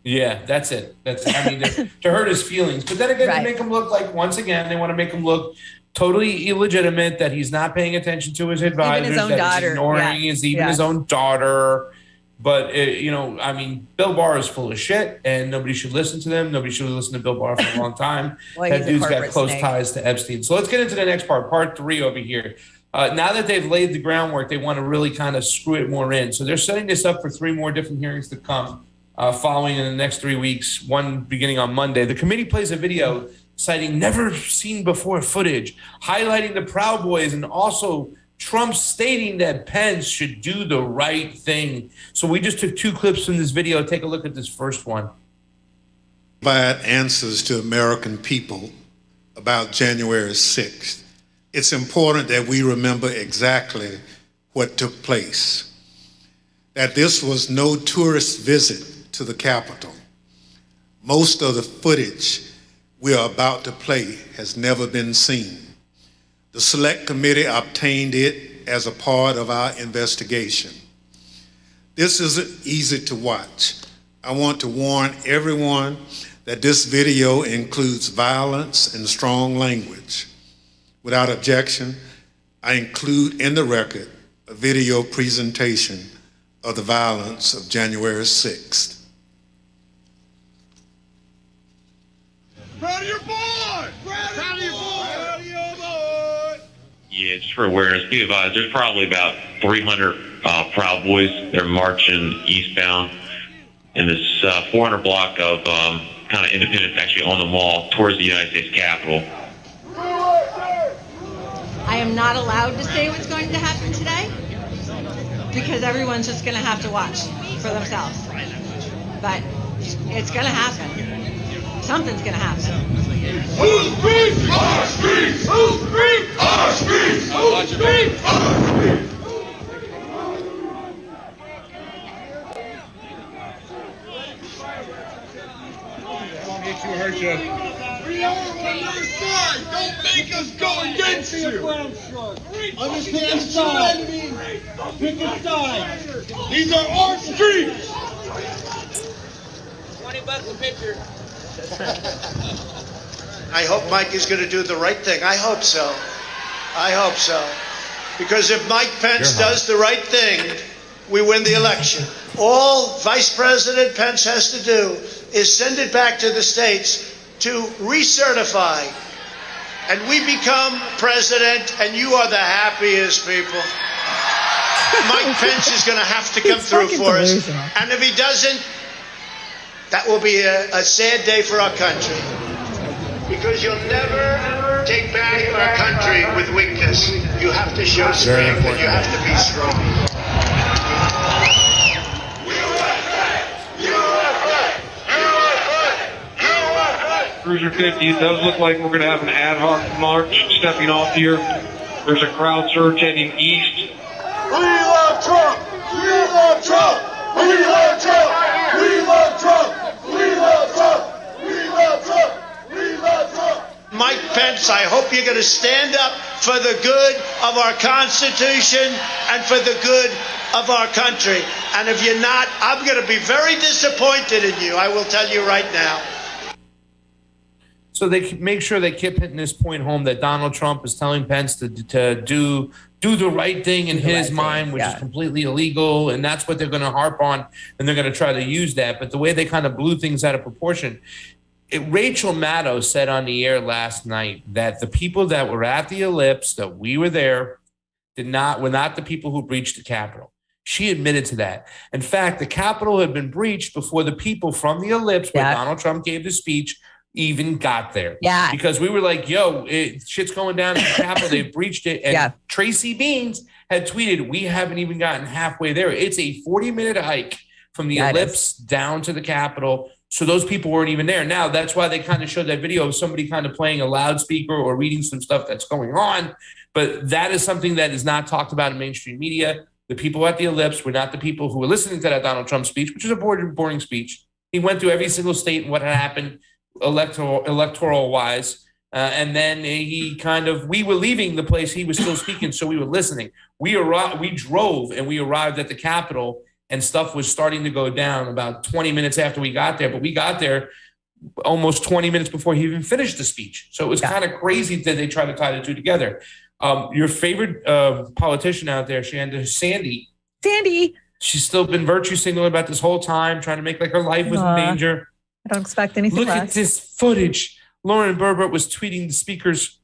Yeah, that's it. I mean, to hurt his feelings. But then again, Right. they make him look like, once again, they want to make him look totally illegitimate, that he's not paying attention to his advisors, Even his own that daughter. he's ignoring his own daughter. But, I mean, Bill Barr is full of shit, and nobody should listen to them. Nobody should listen to Bill Barr for a long time. Well, That he's a dude's got corporate close snake. ties to Epstein. So let's get into the next part 3 over here. Now that they've laid the groundwork, they want to really kind of screw it more in. So they're setting this up for 3 more different hearings to come following in the next 3 weeks, one beginning on Monday. The committee plays a video citing never seen before footage, highlighting the Proud Boys, and also Trump stating that Pence should do the right thing. So we just took 2 clips from this video. Take a look at this first one. Provide answers to American people about January 6th. It's important that we remember exactly what took place. That this was no tourist visit to the Capitol. Most of the footage we are about to play has never been seen. The Select Committee obtained it as a part of our investigation. This isn't easy to watch. I want to warn everyone that this video includes violence and strong language. Without objection, I include in the record a video presentation of the violence of January 6th. Proud of your boy! Proud of your boy! Proud of your boy! Yeah, just for awareness, be advised, there's probably about 300 Proud Boys. They're marching eastbound in this 400 block of kind of Independence, actually on the mall towards the United States Capitol. I am not allowed to say what's going to happen today because everyone's just going to have to watch for themselves. But it's going to happen. Something's going to happen. Who's streets? Our streets! Who's streets? Our streets! Who's streets? Our streets! Hurt you. We are on your side. Don't make us go against you. Understand the side. Pick a side. These are our streets. $20 a picture. I hope Mike is going to do the right thing. I hope so. I hope so. Because if Mike Pence does the right thing, we win the election. All Vice President Pence has to do is send it back to the states to recertify. And we become president, and you are the happiest people. Mike Pence is going to have to come through for us. And if he doesn't, that will be a sad day for our country. Because you'll never take back our country with weakness. You have to show strength, and you have to be strong. Cruiser 50, it does look like we're going to have an ad hoc march stepping off here. There's a crowd surge heading east. We love Trump! We love Trump! We love Trump! We love Trump! We love Trump! We love Trump! We love Trump! Mike Pence, I hope you're going to stand up for the good of our Constitution and for the good of our country. And if you're not, I'm going to be very disappointed in you. I will tell you right now. So they make sure they keep hitting this point home that Donald Trump is telling Pence to do the right thing in his mind, which is completely illegal, and that's what they're going to harp on, and they're going to try to use that. But the way they kind of blew things out of proportion, Rachel Maddow said on the air last night that the people that were at the ellipse, that we were there, were not the people who breached the Capitol. She admitted to that. In fact, the Capitol had been breached before the people from the ellipse, where Donald Trump gave the speech, even got there. Yeah. Because we were like, yo, shit's going down in the Capitol. They've breached it. And Tracy Beans had tweeted, we haven't even gotten halfway there. It's a 40-minute hike from the ellipse down to the Capitol. So those people weren't even there. Now, that's why they kind of showed that video of somebody kind of playing a loudspeaker or reading some stuff that's going on. But that is something that is not talked about in mainstream media. The people at the ellipse were not the people who were listening to that Donald Trump speech, which is a boring speech. He went through every single state and what had happened electoral wise. And then we were leaving the place he was still speaking, so we were listening. We drove and we arrived at the Capitol, and stuff was starting to go down about 20 minutes after we got there. But we got there almost 20 minutes before he even finished the speech. So it was kind of crazy that they tried to tie the two together. Your favorite politician out there, Shanda, Sandy. She's still been virtue signaling about this whole time, trying to make like her life was in danger. I don't expect anything Look less. at this footage. Lauren Berbert was tweeting the speaker's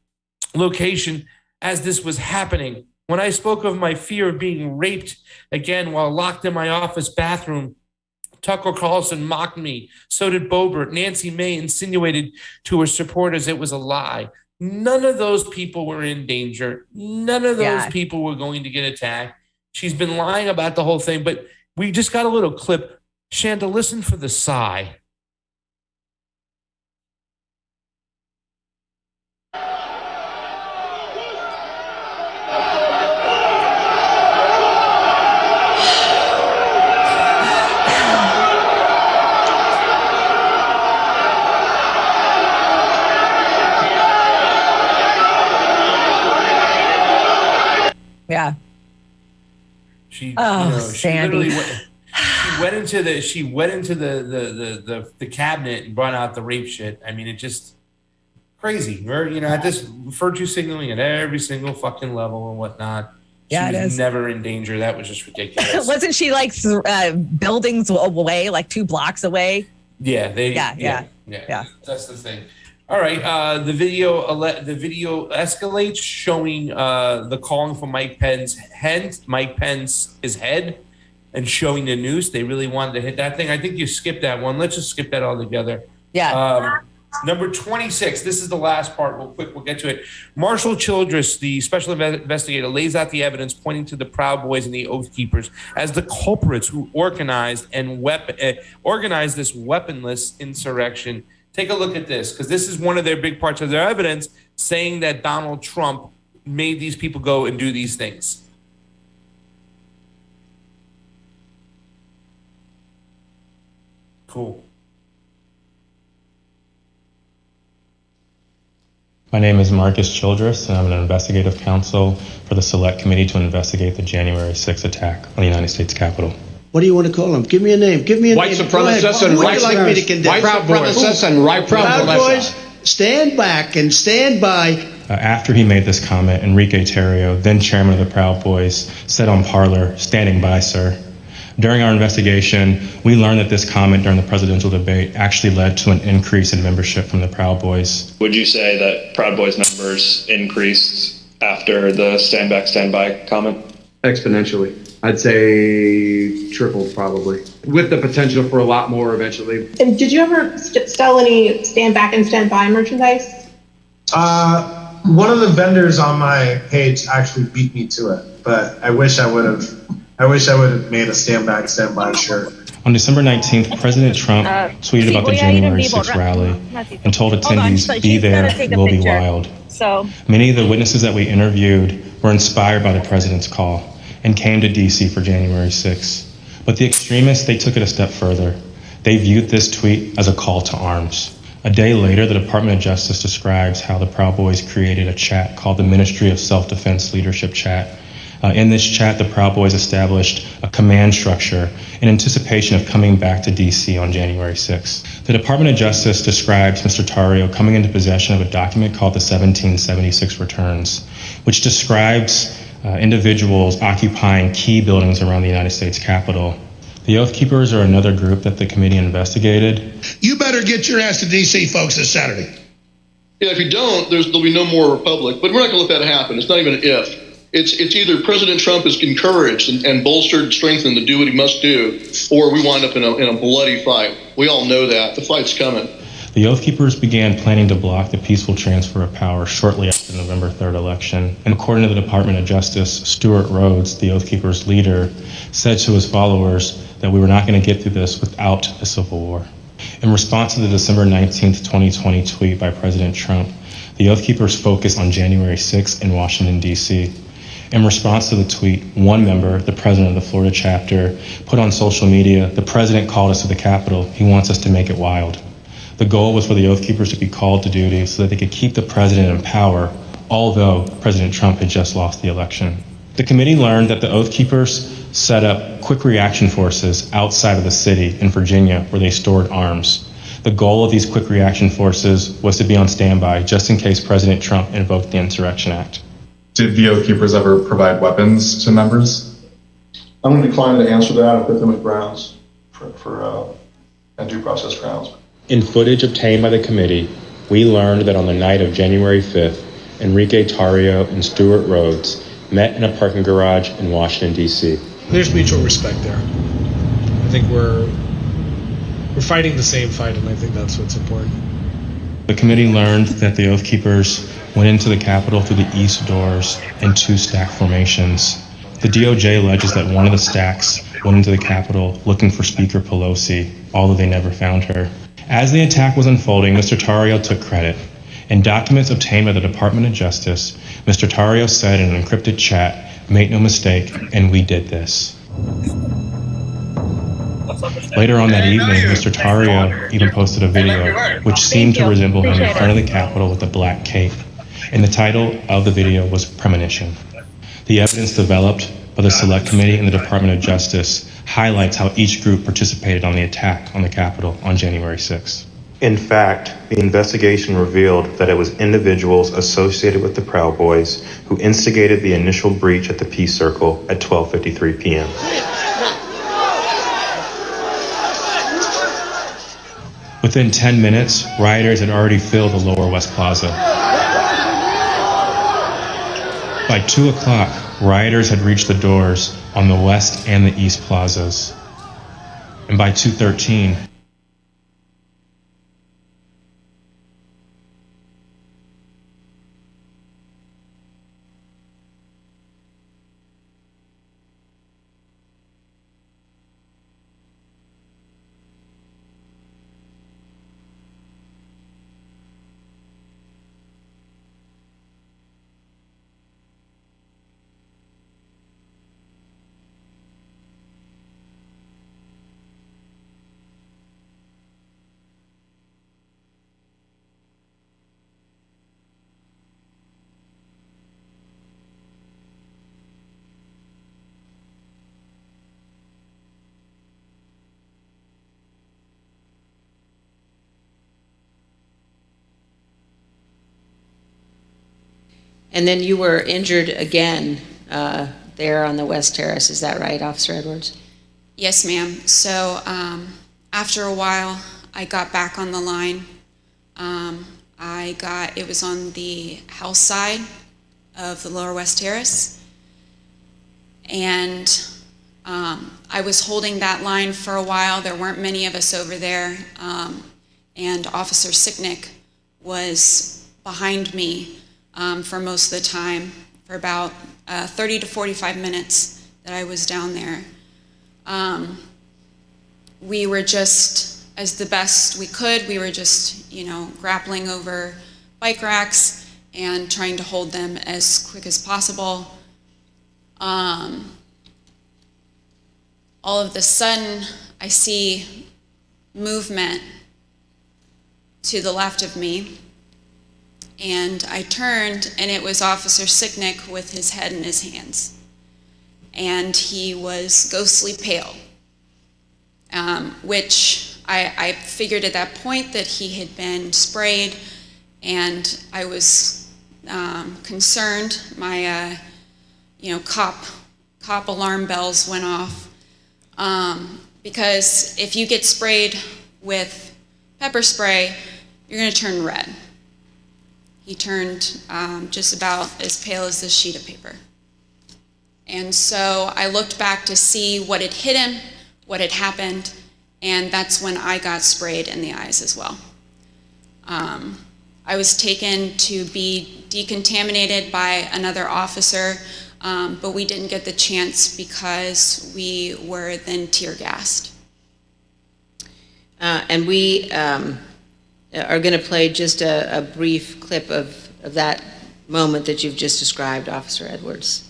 location as this was happening. When I spoke of my fear of being raped again while locked in my office bathroom, Tucker Carlson mocked me. So did Boebert. Nancy May insinuated to her supporters it was a lie. None of those people were in danger. None of those people were going to get attacked. She's been lying about the whole thing, but we just got a little clip. Shanda, listen for the sigh. Yeah. She Sandy. She went into the cabinet and brought out the rape shit. I mean, it just crazy. This virtue signaling at every single fucking level and whatnot. She was never in danger. That was just ridiculous. Wasn't she like buildings away, like 2 blocks away? Yeah. Yeah. That's the thing. All right. The video escalates, showing the calling for Mike Pence's head, and showing the noose. They really wanted to hit that thing. I think you skipped that one. Let's just skip that altogether. Yeah. Number 26. This is the last part. Real quick, we'll get to it. Marshall Childress, the special investigator, lays out the evidence pointing to the Proud Boys and the Oath Keepers as the culprits who organized this weaponless insurrection. Take a look at this, because this is one of their big parts of their evidence, saying that Donald Trump made these people go and do these things. Cool. My name is Marcus Childress, and I'm an investigative counsel for the Select Committee to investigate the January 6th attack on the United States Capitol. What do you want to call them? Give me a name. Give me a white name. Supremacists and white like me to condemn? White supremacists and Proud Boys. Stand back and stand by. After he made this comment, Enrique Terrio, then chairman of the Proud Boys, said on Parler, "Standing by, sir." During our investigation, we learned that this comment during the presidential debate actually led to an increase in membership from the Proud Boys. Would you say that Proud Boys numbers increased after the stand back, stand by comment? Exponentially. I'd say tripled probably, with the potential for a lot more eventually. And did you ever sell any stand back and stand by merchandise? One of the vendors on my page actually beat me to it, but I wish I would have made a stand back, stand by shirt. On December 19th, President Trump tweeted about the January 6th rally and told attendees, "Be there, we'll be wild." So many of the witnesses that we interviewed were inspired by the president's call and came to DC for January 6th. But the extremists, they took it a step further. They viewed this tweet as a call to arms. A day later, the Department of Justice describes how the Proud Boys created a chat called the Ministry of Self-Defense Leadership Chat. In this chat, the Proud Boys established a command structure in anticipation of coming back to DC on January 6th. The Department of Justice describes Mr. Terrio coming into possession of a document called the 1776 Returns, which describes individuals occupying key buildings around the United States Capitol. The Oath Keepers are another group that the committee investigated. You better get your ass to D.C., folks, this Saturday. Yeah, if you don't, there'll be no more Republic. But we're not going to let that happen. It's not even an if. It's either President Trump is encouraged and bolstered and strengthened to do what he must do, or we wind up in a bloody fight. We all know that. The fight's coming. The Oath Keepers began planning to block the peaceful transfer of power shortly after the November 3rd election. And according to the Department of Justice, Stuart Rhodes, the Oath Keepers leader, said to his followers that we were not going to get through this without a civil war. In response to the December 19th, 2020 tweet by President Trump, the Oath Keepers focused on January 6th in Washington, D.C. In response to the tweet, one member, the president of the Florida chapter, put on social media, "The president called us to the Capitol. He wants us to make it wild." The goal was for the Oath Keepers to be called to duty so that they could keep the president in power, although President Trump had just lost the election. The committee learned that the Oath Keepers set up quick reaction forces outside of the city in Virginia where they stored arms. The goal of these quick reaction forces was to be on standby just in case President Trump invoked the Insurrection Act. Did the Oath Keepers ever provide weapons to members? I'm going to decline to answer that and put them at grounds for due process grounds. In footage obtained by the committee, we learned that on the night of January 5th, Enrique Tarrio and Stuart Rhodes met in a parking garage in Washington, D.C. There's mutual respect there. I think we're fighting the same fight, and I think that's what's important. The committee learned that the Oath Keepers went into the Capitol through the east doors in two stack formations. The DOJ alleges that one of the stacks went into the Capitol looking for Speaker Pelosi, although they never found her. As the attack was unfolding, Mr. Tarrio took credit. In documents obtained by the Department of Justice, Mr. Tarrio said in an encrypted chat, "Make no mistake, and we did this." Later on that evening, Mr. Tarrio even posted a video which seemed to resemble him in front of the Capitol with a black cape, and the title of the video was Premonition. The evidence developed by the Select Committee and the Department of Justice highlights how each group participated on the attack on the Capitol on January 6th. In fact, the investigation revealed that it was individuals associated with the Proud Boys who instigated the initial breach at the Peace Circle at 12:53 p.m. Within 10 minutes, rioters had already filled the Lower West Plaza. By 2 o'clock, rioters had reached the doors on the West and the East Plazas. And by 2:13, And then you were injured again there on the West Terrace. Is that right, Officer Edwards? Yes, ma'am. So after a while, I got back on the line. It was on the house side of the Lower West Terrace. And I was holding that line for a while. There weren't many of us over there. And Officer Sicknick was behind me for most of the time, for about 30 to 45 minutes that I was down there. We were just, as the best we could, we were just, grappling over bike racks and trying to hold them as quick as possible. All of a sudden, I see movement to the left of me. And I turned, and it was Officer Sicknick with his head in his hands. And he was ghostly pale, which I figured at that point that he had been sprayed, and I was concerned. My, cop alarm bells went off. Because if you get sprayed with pepper spray, you're gonna turn red. He turned just about as pale as this sheet of paper. And so I looked back to see what had hit him, what had happened, and that's when I got sprayed in the eyes as well. I was taken to be decontaminated by another officer, but we didn't get the chance because we were then tear gassed. And we are going to play just a brief clip of that moment that you've just described, Officer Edwards.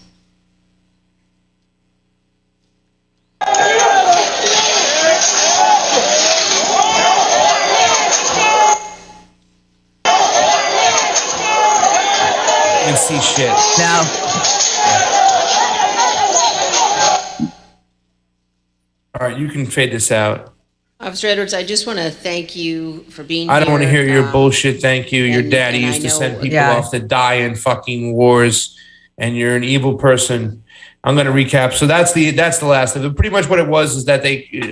Nazi shit. No. All right, you can fade this out. Officer Edwards, I just want to thank you for being here. I don't want to hear your bullshit. Thank you. Your daddy and I used to know- send people Yeah. off to die in fucking wars, and you're an evil person. I'm going to recap. So that's the last of it. Pretty much what it was is that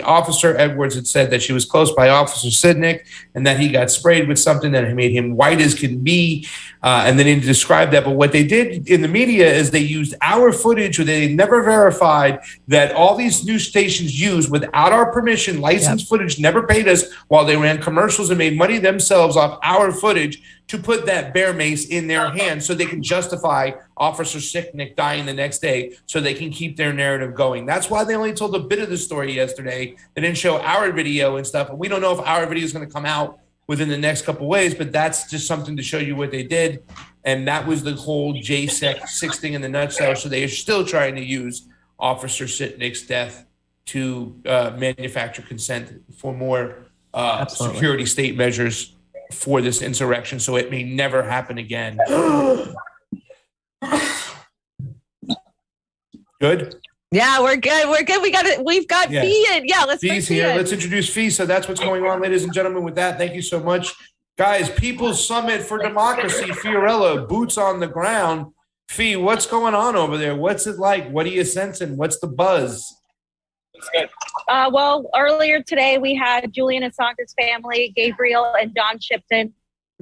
Officer Edwards had said that she was close by Officer Sidnick and that he got sprayed with something that made him white as can be. And they didn't describe that. But what they did in the media is they used our footage, or they never verified that all these news stations used without our permission, licensed footage, never paid us while they ran commercials and made money themselves off our footage to put that bear mace in their hands so they can justify Officer Sicknick dying the next day so they can keep their narrative going. That's why they only told a bit of the story yesterday. They didn't show our video and stuff. And we don't know if our video is going to come out within the next couple of ways, but that's just something to show you what they did. And that was the whole J6 thing in the nutshell. So they are still trying to use Officer Sicknick's death to manufacture consent for more security state measures for this insurrection, so it may never happen again. Good? Yeah, we're good. We're good. We've got Fee in. Yeah, let's bring Fee's Fee here. in. Let's introduce Fee. So that's what's going on, ladies and gentlemen. With that, thank you so much. Guys, People's Summit for Democracy, Fiorella, boots on the ground. Fee, what's going on over there? What's it like? What are you sensing? What's the buzz? Well, earlier today, we had Julian Assange's family, Gabriel and John Shipton,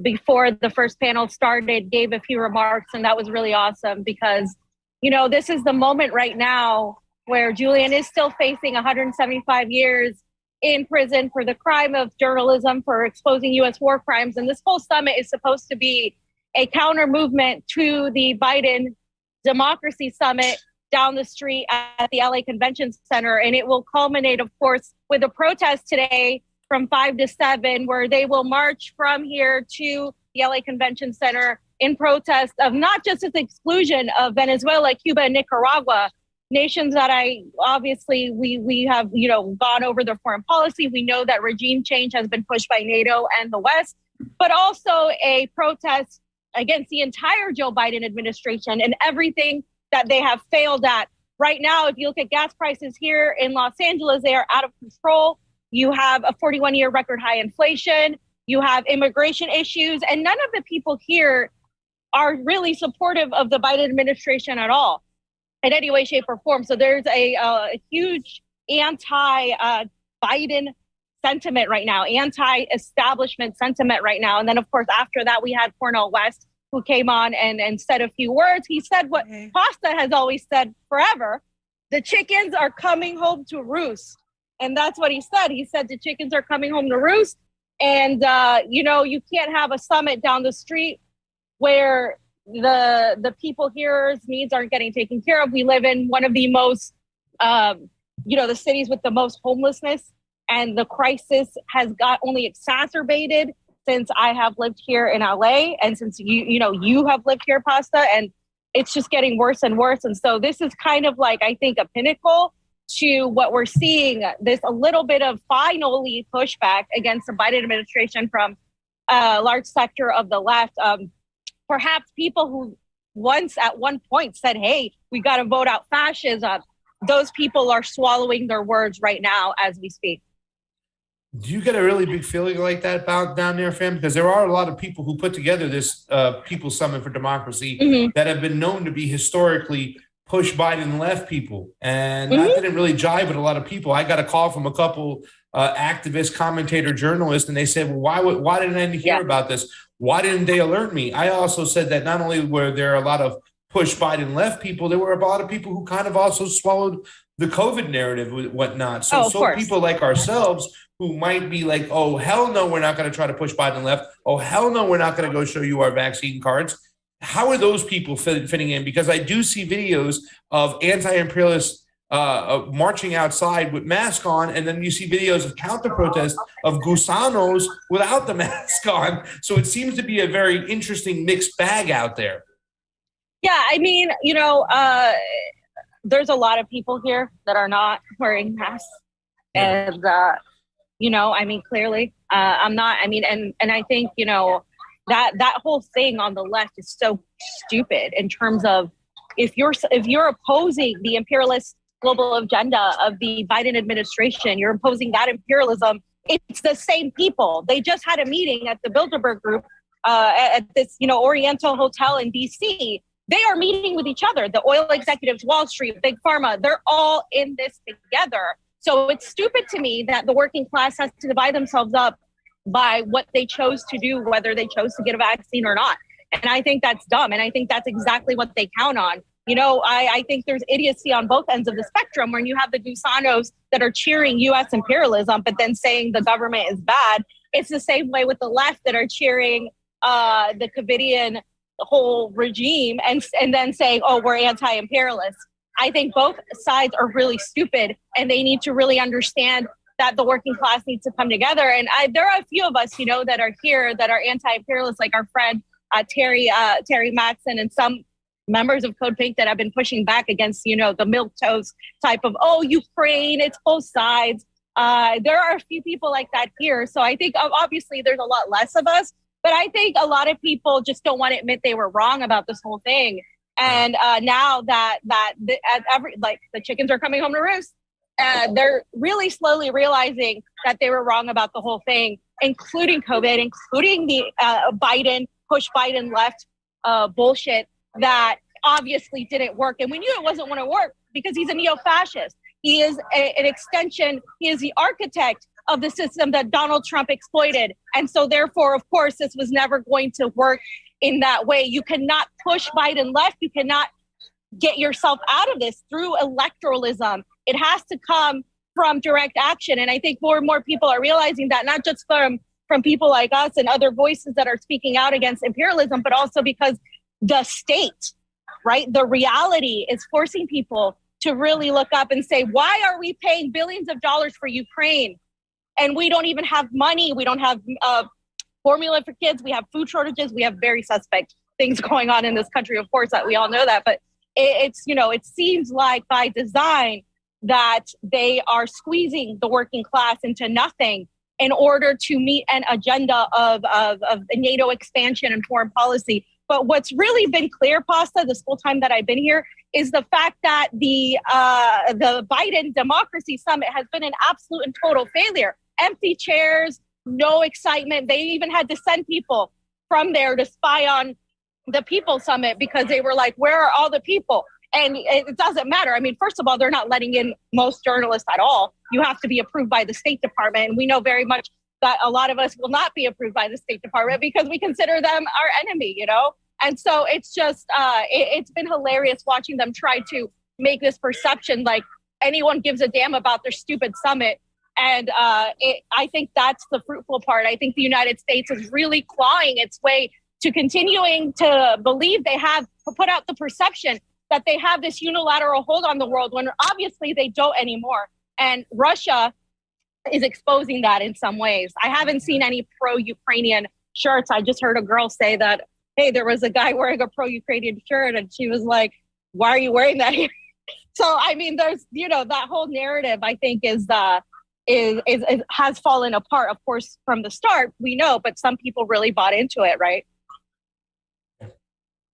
before the first panel started, gave a few remarks, and that was really awesome because, you know, this is the moment right now where Julian is still facing 175 years in prison for the crime of journalism, for exposing U.S. war crimes. And this whole summit is supposed to be a counter movement to the Biden Democracy Summit down the street at the LA Convention Center. And it will culminate, of course, with a protest today from 5 to 7, where they will march from here to the LA Convention Center in protest of not just its exclusion of Venezuela, Cuba, and Nicaragua, nations that we have, you know, gone over their foreign policy. We know that regime change has been pushed by NATO and the West, but also a protest against the entire Joe Biden administration and everything that they have failed at. Right now, if you look at gas prices here in Los Angeles, they are out of control. You have a 41-year record high inflation. You have immigration issues, and none of the people here are really supportive of the Biden administration at all in any way, shape, or form. So there's a huge anti-Biden sentiment right now, anti-establishment sentiment right now. And then, of course, after that, we had Cornel West, who came on and said a few words. He said what Pasta has always said forever: the chickens are coming home to roost. And that's what he said. He said the chickens are coming home to roost. And, you know, you can't have a summit down the street where the people here's needs aren't getting taken care of. We live in one of the most, you know, the cities with the most homelessness, and the crisis has got only exacerbated since I have lived here in LA, and since you have lived here, Pasta, and it's just getting worse and worse. And so this is kind of like, I think, a pinnacle to what we're seeing, this a little bit of finally pushback against the Biden administration from a large sector of the left. Perhaps people who once at one point said, hey, we got to vote out fascism, those people are swallowing their words right now as we speak. Do you get a really big feeling like that about down there, fam? Because there are a lot of people who put together this People's Summit for Democracy that have been known to be historically push Biden left people. And that didn't really jive with a lot of people. I got a call from a couple activists, commentator, journalists, and they said, well, why didn't I hear about this? Why didn't they alert me? I also said that not only were there a lot of push Biden left people, there were a lot of people who kind of also swallowed the COVID narrative and whatnot. So people like ourselves who might be like, oh, hell no, we're not going to try to push Biden left. Oh, hell no, we're not going to go show you our vaccine cards. How are those people fitting in? Because I do see videos of anti-imperialists marching outside with masks on, and then you see videos of counter-protests of gusanos without the mask on. So it seems to be a very interesting mixed bag out there. Yeah, I mean, you know, there's a lot of people here that are not wearing masks. And, you know, I mean, clearly, I'm not, I mean, and I think, you know, that whole thing on the left is so stupid in terms of if you're opposing the imperialist global agenda of the Biden administration, you're opposing that imperialism. It's the same people. They just had a meeting at the Bilderberg Group at this, Oriental Hotel in DC. They are meeting with each other. The oil executives, Wall Street, Big Pharma, they're all in this together. So it's stupid to me that the working class has to divide themselves up by what they chose to do, whether they chose to get a vaccine or not. And I think that's dumb. And I think that's exactly what they count on. I think there's idiocy on both ends of the spectrum when you have the Gusanos that are cheering U.S. imperialism, but then saying the government is bad. It's the same way with the left that are cheering the Covidian whole regime and then saying, oh, we're anti-imperialist. I think both sides are really stupid, and they need to really understand that the working class needs to come together. And there are a few of us, that are here that are anti-imperialist, like our friend Terry Matson and some members of Code Pink that have been pushing back against, the milquetoast type of, oh, Ukraine, it's both sides. There are a few people like that here. So I think obviously there's a lot less of us, but I think a lot of people just don't want to admit they were wrong about this whole thing. And now that the chickens are coming home to roost, they're really slowly realizing that they were wrong about the whole thing, including COVID, including the push Biden left bullshit that obviously didn't work. And we knew it wasn't going to work because he's a neo-fascist. He is an extension. He is the architect of the system that Donald Trump exploited. And so therefore, of course, this was never going to work in that way. You cannot push Biden left. You cannot get yourself out of this through electoralism. It has to come from direct action. And I think more and more people are realizing that, not just from people like us and other voices that are speaking out against imperialism, but also because the state, right? The reality is forcing people to really look up and say, why are we paying billions of dollars for Ukraine? And we don't even have money. We don't have formula for kids. We have food shortages. We have very suspect things going on in this country. Of course, that we all know that, but it seems like by design that they are squeezing the working class into nothing in order to meet an agenda of NATO expansion and foreign policy. But what's really been clear, Pasta, this whole time that I've been here, is the fact that the Biden Democracy Summit has been an absolute and total failure. Empty chairs, no excitement. They even had to send people from there to spy on the People Summit because they were like, where are all the people? And it doesn't matter. I mean, first of all, they're not letting in most journalists at all. You have to be approved by the State Department. And we know very much that a lot of us will not be approved by the State Department because we consider them our enemy, And so it's just, it's been hilarious watching them try to make this perception like anyone gives a damn about their stupid summit. And I think that's the fruitful part. I think the United States is really clawing its way to continuing to believe they have put out the perception that they have this unilateral hold on the world when obviously they don't anymore. And Russia is exposing that in some ways. I haven't seen any pro-Ukrainian shirts. I just heard a girl say that, hey, there was a guy wearing a pro-Ukrainian shirt and she was like, why are you wearing that here? So, I mean, there's, that whole narrative, I think is has fallen apart, of course, from the start, we know, but some people really bought into it, right?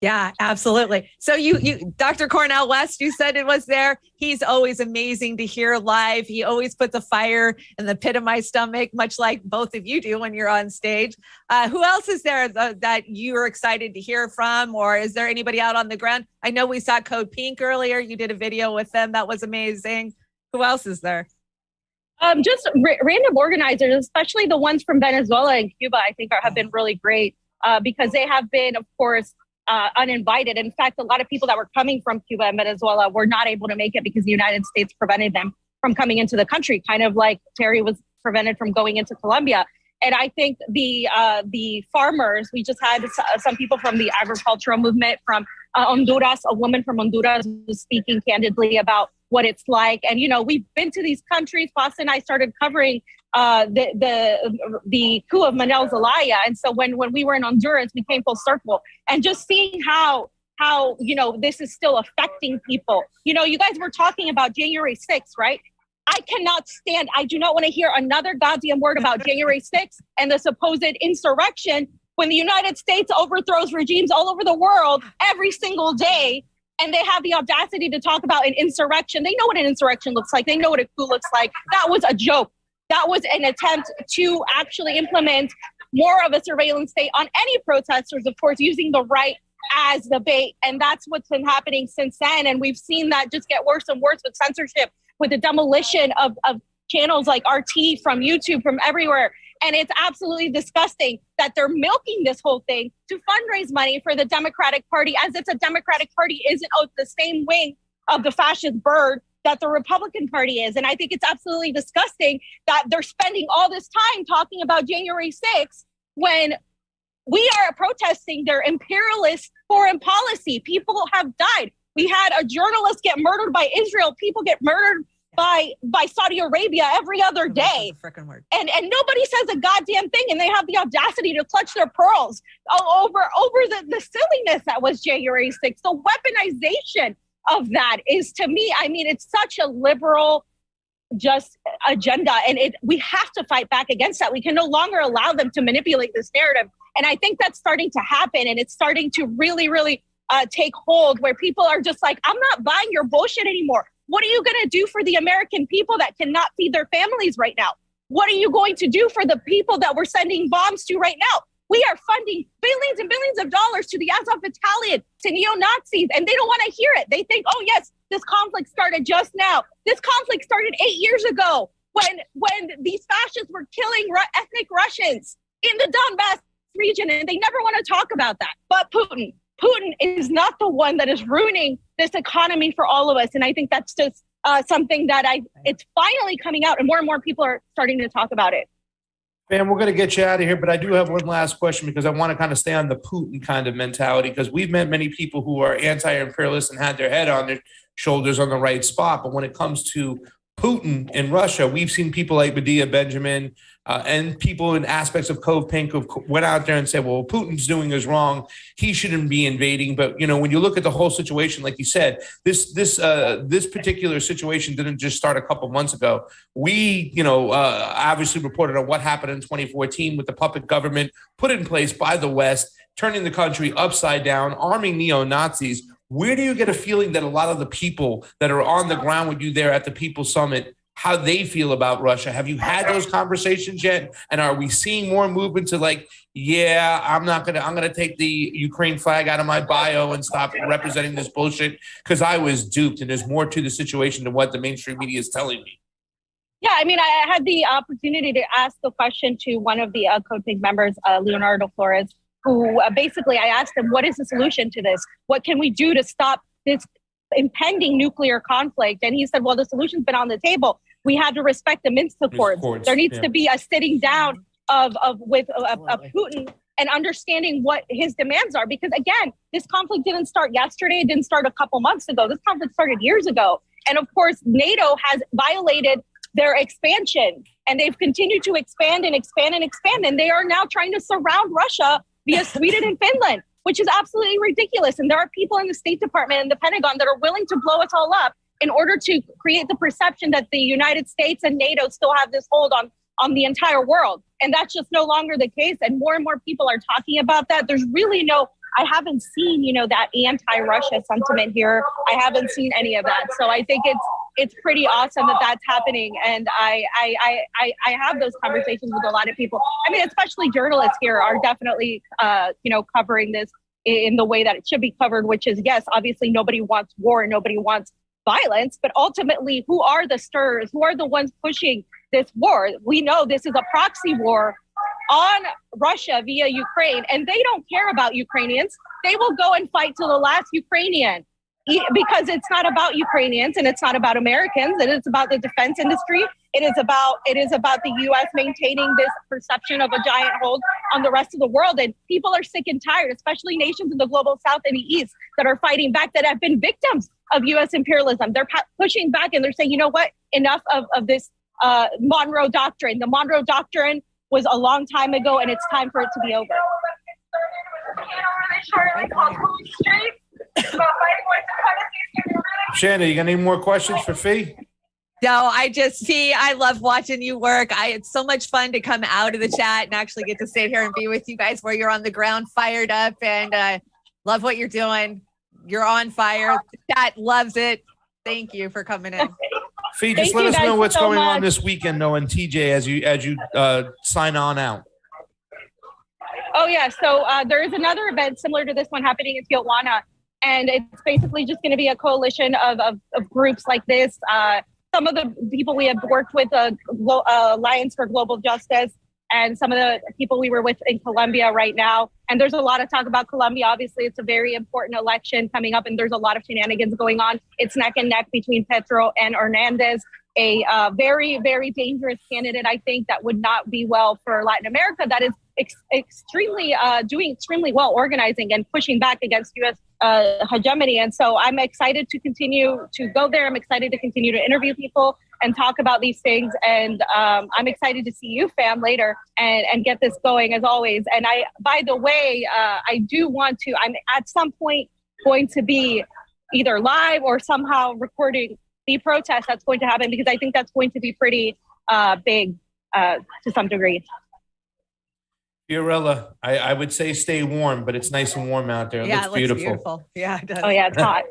Yeah, absolutely. So you, Dr. Cornel West, you said it was there. He's always amazing to hear live. He always puts a fire in the pit of my stomach, much like both of you do when you're on stage. Who else is there that you're excited to hear from? Or is there anybody out on the ground? I know we saw Code Pink earlier. You did a video with them. That was amazing. Who else is there? Just random organizers, especially the ones from Venezuela and Cuba, I think have been really great because they have been, of course, uninvited. In fact, a lot of people that were coming from Cuba and Venezuela were not able to make it because the United States prevented them from coming into the country, kind of like Terry was prevented from going into Colombia. And I think the farmers, we just had some people from the agricultural movement from Honduras, a woman from Honduras was speaking candidly about what it's like. And, we've been to these countries. Pasta and I started covering the coup of Manuel Zelaya. And so when we were in Honduras, we came full circle and just seeing how this is still affecting people. You guys were talking about January 6th, right? I do not want to hear another goddamn word about January 6th and the supposed insurrection when the United States overthrows regimes all over the world every single day, and they have the audacity to talk about an insurrection. They know what an insurrection looks like. They know what a coup looks like. That was a joke. That was an attempt to actually implement more of a surveillance state on any protesters, of course, using the right as the bait. And that's what's been happening since then. And we've seen that just get worse and worse with censorship, with the demolition of channels like RT from YouTube, from everywhere. And it's absolutely disgusting that they're milking this whole thing to fundraise money for the Democratic Party, as if the Democratic Party isn't the same wing of the fascist bird that the Republican Party is. And I think it's absolutely disgusting that they're spending all this time talking about January 6th when we are protesting their imperialist foreign policy. People have died. We had a journalist get murdered by Israel. People get murdered by Saudi Arabia every other day. And nobody says a goddamn thing, and they have the audacity to clutch their pearls over the silliness that was January 6th. The weaponization of that is, to me, I mean, it's such a liberal just agenda, and we have to fight back against that. We can no longer allow them to manipulate this narrative. And I think that's starting to happen, and it's starting to really, really take hold, where people are just like, I'm not buying your bullshit anymore. What are you going to do for the American people that cannot feed their families right now? What are you going to do for the people that we're sending bombs to right now? We are funding billions and billions of dollars to the Azov Battalion, to neo-Nazis, and they don't want to hear it. They think, oh yes, this conflict started just now. This conflict started 8 years ago when these fascists were killing ethnic Russians in the Donbass region, and they never want to talk about that. But Putin is not the one that is ruining this economy for all of us. And I think that's just something that it's finally coming out, and more people are starting to talk about it. Man, we're going to get you out of here, but I do have one last question, because I want to kind of stay on the Putin kind of mentality, because we've met many people who are anti-imperialists and had their head on their shoulders on the right spot. But when it comes to Putin in Russia, we've seen people like Medea Benjamin and people in aspects of Cove Pink who went out there and said, well, Putin's doing is wrong. He shouldn't be invading. But, you know, when you look at the whole situation, like you said, this particular situation didn't just start a couple months ago. We, obviously reported on what happened in 2014 with the puppet government put in place by the West, turning the country upside down, arming neo-Nazis. Where do you get a feeling that a lot of the people that are on the ground with you there at the People's Summit, how they feel about Russia? Have you had those conversations yet? And are we seeing more movement to like, yeah, I'm going to take the Ukraine flag out of my bio and stop representing this bullshit because I was duped, and there's more to the situation than what the mainstream media is telling me? Yeah, I mean, I had the opportunity to ask the question to one of the Code Pink members, Leonardo Flores, who basically I asked him, what is the solution to this? What can we do to stop this impending nuclear conflict? And he said, well, the solution's been on the table. We have to respect the Minsk Accords. There needs to be a sitting down of Putin and understanding what his demands are. Because again, this conflict didn't start yesterday. It didn't start a couple months ago. This conflict started years ago. And of course, NATO has violated their expansion, and they've continued to expand and expand and expand. And they are now trying to surround Russia via Sweden and Finland, which is absolutely ridiculous. And there are people in the State Department and the Pentagon that are willing to blow us all up in order to create the perception that the United States and NATO still have this hold on the entire world. And that's just no longer the case. And more people are talking about that. There's really I haven't seen, that anti-Russia sentiment here. I haven't seen any of that. So I think it's pretty awesome that that's happening. And I have those conversations with a lot of people. I mean, especially journalists here are definitely, covering this in the way that it should be covered, which is, yes, obviously nobody wants war and nobody wants violence, but ultimately, who are the stirrers? Who are the ones pushing this war? We know this is a proxy war on Russia via Ukraine, and they don't care about Ukrainians. They will go and fight till the last Ukrainian, because it's not about Ukrainians and it's not about Americans, and it's about the defense industry. It is about the U.S. maintaining this perception of a giant hold on the rest of the world. And people are sick and tired, especially nations in the global south and the east that are fighting back, that have been victims of U.S. imperialism. They're pushing back, and they're saying, you know what, enough of this Monroe Doctrine. The Monroe Doctrine was a long time ago, and it's time for it to be over. Shannon, you got any more questions for Fee? No, I love watching you work. It's so much fun to come out of the chat and actually get to sit here and be with you guys where you're on the ground fired up, and love what you're doing. You're on fire. The chat loves it. Thank you for coming in. Fee, just let us know what's going on this weekend, though, and TJ, as you sign on out. Oh, yeah. So there is another event similar to this one happening in Tijuana. And it's basically just going to be a coalition of groups like this. Some of the people we have worked with, Alliance for Global Justice, and some of the people we were with in Colombia right now. And there's a lot of talk about Colombia. Obviously, it's a very important election coming up, and there's a lot of shenanigans going on. It's neck and neck between Petro and Hernandez, a very, very dangerous candidate, I think, that would not be well for Latin America, that is doing extremely well organizing and pushing back against U.S. hegemony. And so I'm excited to continue to go there. I'm excited to continue to interview people and talk about these things. And I'm excited to see you, fam, later and get this going as always. And by the way, I do want to, I'm at some point going to be either live or somehow recording the protest that's going to happen, because I think that's going to be pretty big to some degree. Fiorella, I would say stay warm, but it's nice and warm out there. It looks beautiful. Yeah, it does. Oh, yeah, it's hot.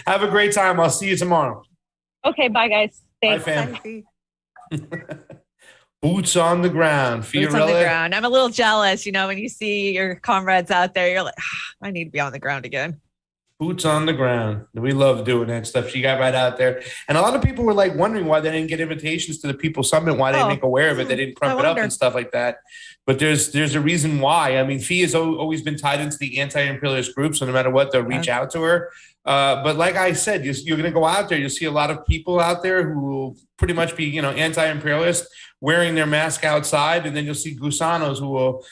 Have a great time. I'll see you tomorrow. Okay, bye, guys. Thanks. Bye, fam. Boots on the ground. Fiorella. Boots on the ground. I'm a little jealous, when you see your comrades out there, you're like, I need to be on the ground again. Boots on the ground. We love doing that stuff. She got right out there. And a lot of people were like wondering why they didn't get invitations to the People Summit, why they didn't make aware of it. They didn't crump it up and stuff like that. But there's a reason why. I mean, Fee has always been tied into the anti-imperialist group, so no matter what, they'll reach out to her. But like I said, you're going to go out there. You'll see a lot of people out there who will pretty much be, anti-imperialist, wearing their mask outside. And then you'll see gusanos who will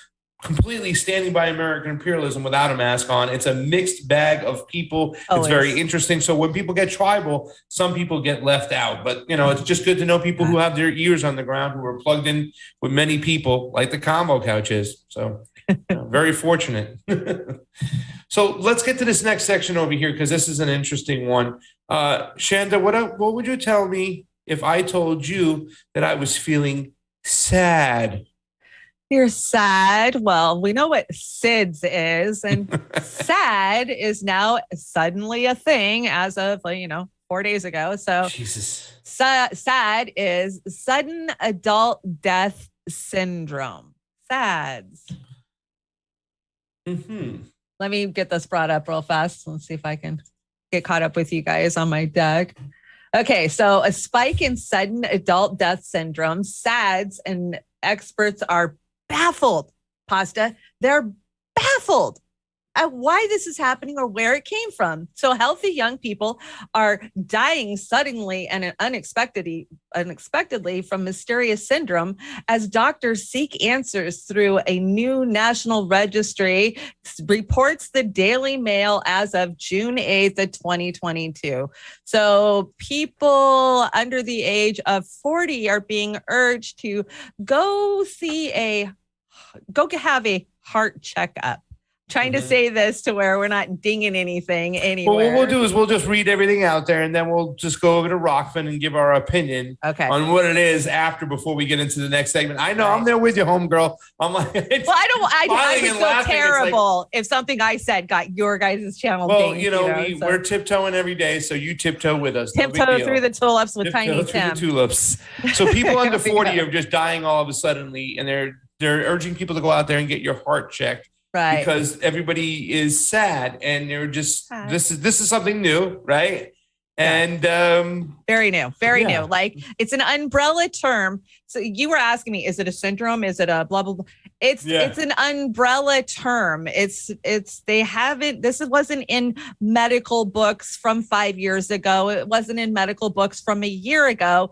completely standing by American imperialism without a mask on. It's a mixed bag of people. It's very interesting. So when people get tribal, some people get left out. But, it's just good to know people who have their ears on the ground, who are plugged in with many people, like the combo couch is. So very fortunate. So let's get to this next section over here, because this is an interesting one. Shanda, what would you tell me if I told you that I was feeling sad? You're sad. Well, we know what SIDS is, and SAD is now suddenly a thing as of 4 days ago. So Jesus. SAD is sudden adult death syndrome. SADS. Mm-hmm. Let me get this brought up real fast. Let's see if I can get caught up with you guys on my deck. Okay, so a spike in sudden adult death syndrome, SADS, and experts are baffled, Pasta. They're baffled at why this is happening or where it came from. So healthy young people are dying suddenly and unexpectedly from mysterious syndrome as doctors seek answers through a new national registry, reports the Daily Mail as of June 8th of 2022. So people under the age of 40 are being urged to go have a heart checkup. Trying to say this to where we're not dinging anything anywhere. Well, what we'll do is we'll just read everything out there, and then we'll just go over to Rockfin and give our opinion on what it is before we get into the next segment. I know I'm there with you, homegirl. I'm like, I would feel terrible if something I said got your guys' channel. Well, dinged, we're tiptoeing every day, so you tiptoe with us. Tiptoe through the tulips with Tiny Tim. The tulips. So people under 40 are just dying all of a sudden, and they're urging people to go out there and get your heart checked. Right. Because everybody is sad, and they're just this is something new, right? And very new. Like, it's an umbrella term. So you were asking me, is it a syndrome? Is it a blah blah blah? It's an umbrella term. This wasn't in medical books from 5 years ago. It wasn't in medical books from a year ago.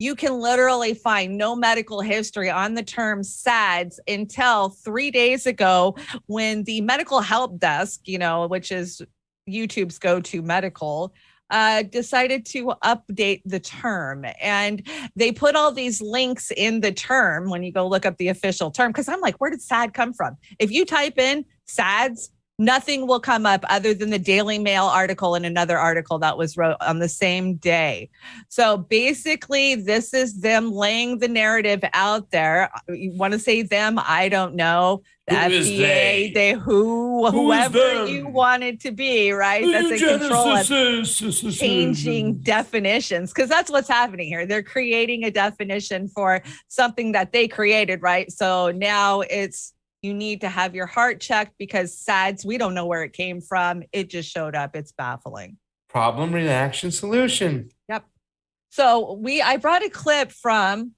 You can literally find no medical history on the term SADS until 3 days ago, when the medical help desk, which is YouTube's go-to medical, decided to update the term. And they put all these links in the term when you go look up the official term, because I'm like, where did SAD come from? If you type in SADS, Nothing will come up other than the Daily Mail article and another article that was wrote on the same day. So basically, this is them laying the narrative out there. You want to say them? I don't know. The FDA, whoever you want it to be, right? That's in control of changing definitions, because that's what's happening here. They're creating a definition for something that they created, right? So now it's, you need to have your heart checked because SADS, we don't know where it came from. It just showed up. It's baffling. Problem, reaction, solution. Yep. So I brought a clip from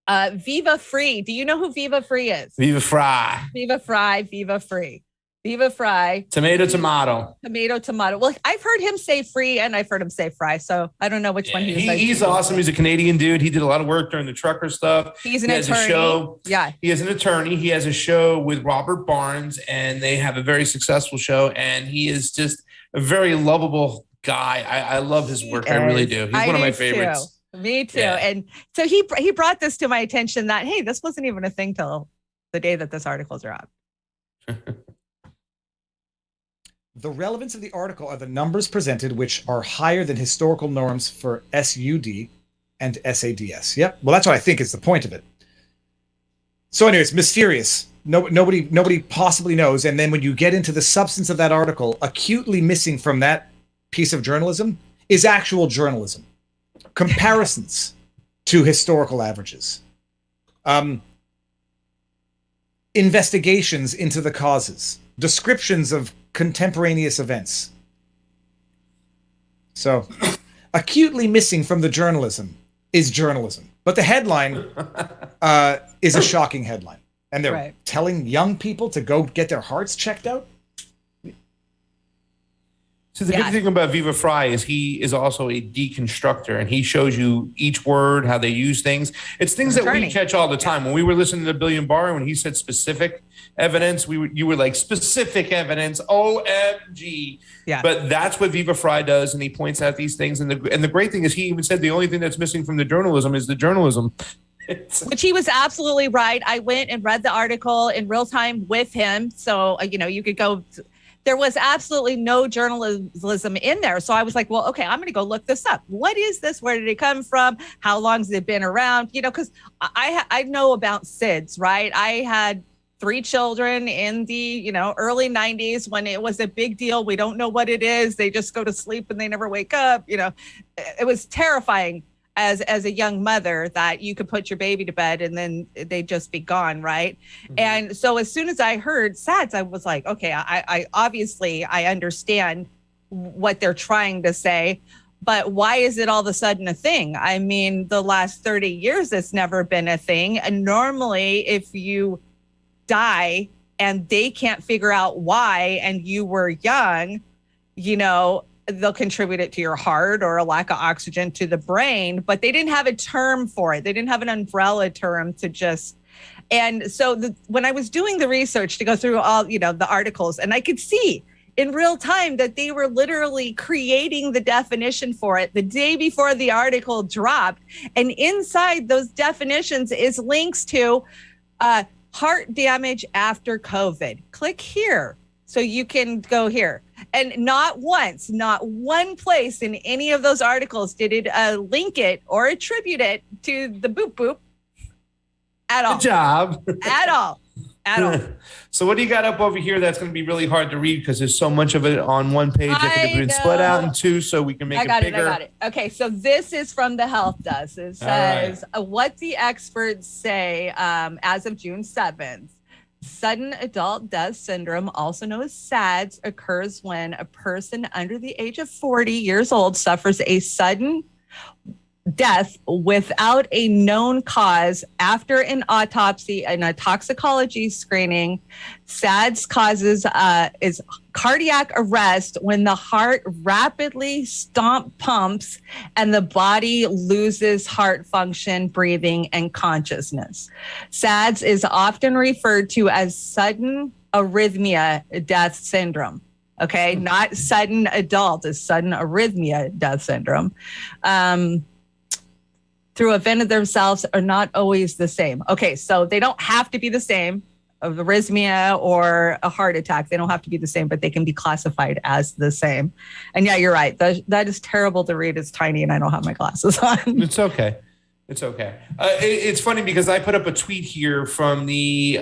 Viva Free. Do you know who Viva Free is? Viva Fry. Viva Fry, Viva Free. Viva Fry. Tomato, tomato. Tomato, tomato. Well, I've heard him say free and I've heard him say fry. So I don't know which one he's awesome. He's a Canadian dude. He did a lot of work during the trucker stuff. He's an attorney. A show. Yeah. He is an attorney. He has a show with Robert Barnes and they have a very successful show. And he is just a very lovable guy. I love his work. I really do. He's one of my favorites. Me too. Yeah. And so he brought this to my attention that, hey, this wasn't even a thing till the day that this article's dropped. The relevance of the article are the numbers presented, which are higher than historical norms for SUD and SADS. Yep. Well, that's what I think is the point of it. So anyway, it's mysterious. Nobody possibly knows. And then when you get into the substance of that article, acutely missing from that piece of journalism is actual journalism. Comparisons to historical averages. Investigations into the causes. Descriptions of contemporaneous events. So, acutely missing from the journalism is journalism. But the headline is a shocking headline. And they're telling young people to go get their hearts checked out? So the good thing about Viva Fry is he is also a deconstructor, and he shows you each word, how they use things. It's things that we catch all the time. When we were listening to Billion Bar, when he said specific evidence, you were like, specific evidence, OMG. Yeah. But that's what Viva Fry does, and he points out these things. And the great thing is he even said the only thing that's missing from the journalism is the journalism. Which he was absolutely right. I went and read the article in real time with him. So, you could go... There was absolutely no journalism in there. So I was like, well, okay, I'm going to go look this up. What is this? Where did it come from? How long has it been around? Because I know about SIDS, right? I had 3 children in the, early 90s when it was a big deal. We don't know what it is. They just go to sleep and they never wake up. It was terrifying as a young mother that you could put your baby to bed and then they'd just be gone, right? Mm-hmm. And so as soon as I heard SADS, I was like, okay, I obviously I understand what they're trying to say, but why is it all of a sudden a thing? I mean, the last 30 years, it's never been a thing. And normally if you die and they can't figure out why, and you were young, they'll contribute it to your heart or a lack of oxygen to the brain, but they didn't have a term for it. They didn't have an umbrella term to just, and so when I was doing the research to go through all, the articles, and I could see in real time that they were literally creating the definition for it the day before the article dropped. And inside those definitions is links to heart damage after COVID. Click here. So you can go here. And not once, not one place in any of those articles did it link it or attribute it to the boop boop at all. Good job. At all. So what do you got up over here that's going to be really hard to read because there's so much of it on one page? I think it's been split out in 2 so we can make it bigger. I got it. Okay, so this is from the Health Desk. It says what the experts say as of June 7th. Sudden adult death syndrome, also known as SADS, occurs when a person under the age of 40 years old suffers a sudden death without a known cause after an autopsy and a toxicology screening. SADS causes is cardiac arrest when the heart rapidly pumps and the body loses heart function, breathing, and consciousness. SADS is often referred to as sudden arrhythmia death syndrome. Okay, not sudden adult, it's sudden arrhythmia death syndrome. Through event of themselves are not always the same. Okay, so they don't have to be the same. of arrhythmia or a heart attack. They don't have to be the same, but they can be classified as the same. And yeah, you're right. That is terrible to read. It's tiny and I don't have my glasses on. It's okay. It's okay. It's funny because I put up a tweet here from the,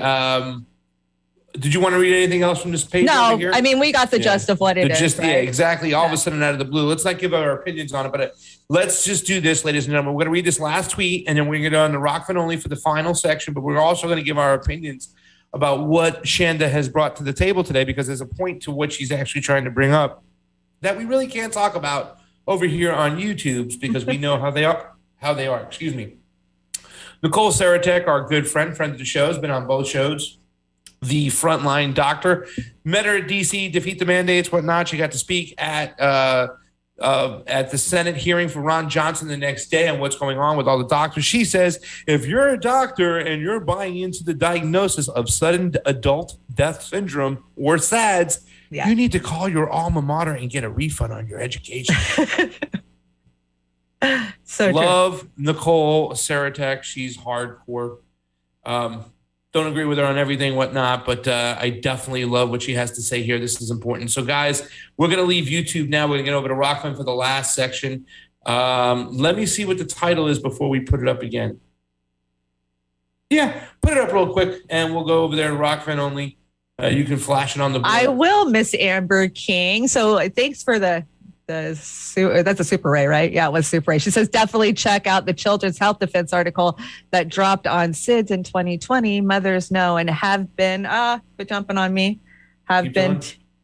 did you want to read anything else from this page? No, over here? I mean, we got the gist of what it is. Yeah, exactly. All of a sudden out of the blue. Let's not give our opinions on it, but let's just do this, ladies and gentlemen. We're going to read this last tweet, and then we're going to go on the Rockfin only for the final section, but we're also going to give our opinions about what Shanda has brought to the table today, because there's a point to what she's actually trying to bring up that we really can't talk about over here on YouTube because we know how they are. Excuse me. Nicole Saratek, our good friend of the show, has been on both shows. The frontline doctor, met her at DC, defeat the mandates, whatnot. She got to speak at the Senate hearing for Ron Johnson the next day on what's going on with all the doctors. She says, if you're a doctor and you're buying into the diagnosis of sudden adult death syndrome or SADS, you need to call your alma mater and get a refund on your education. So love true. Nicole Saratek. She's hardcore. Don't agree with her on everything, whatnot, but I definitely love what she has to say here. This is important. So, guys, we're going to leave YouTube now. We're going to get over to Rockfin for the last section. Let me see what the title is before we put it up again. Yeah, put it up real quick, and we'll go over there to Rockfin only. You can flash it on the board. I will, Miss Amber King. So thanks for that's a Super Ray, right? Yeah, it was Super Ray. She says, definitely check out the Children's Health Defense article that dropped on SIDS in 2020. Mothers know and have been, quit jumping on me,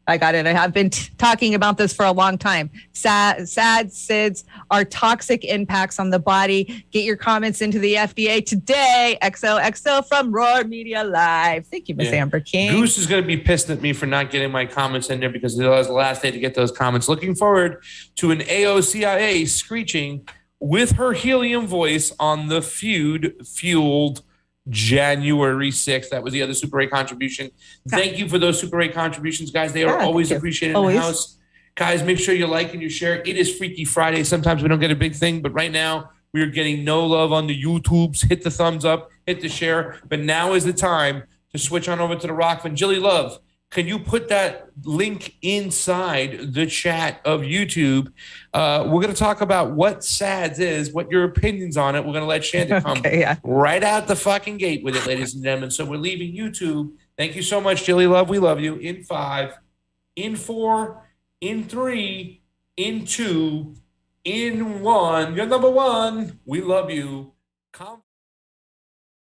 I got it. I have been talking about this for a long time. SADS, SIDS are toxic impacts on the body. Get your comments into the FDA today. XOXO from Roar Media Live. Thank you, Miss Amber King. Goose is going to be pissed at me for not getting my comments in there because it was the last day to get those comments. Looking forward to an AOCIA screeching with her helium voice on the feud-fueled January 6th. That was the other Super 8 contribution. Thank you for those Super 8 contributions, guys. They are always appreciated in the house. Guys, make sure you like and you share. It is Freaky Friday. Sometimes we don't get a big thing, but right now we are getting no love on the YouTubes. Hit the thumbs up, hit the share. But now is the time to switch on over to the Rockfin. Jilly Love, can you put that link inside the chat of YouTube? We're going to talk about what SADS is, what your opinions on it. We're going to let Shanda come right out the fucking gate with it, ladies and gentlemen. So we're leaving YouTube. Thank you so much, Jilly Love. We love you. In 5, in 4, in 3, in 2, in 1. You're number 1. We love you.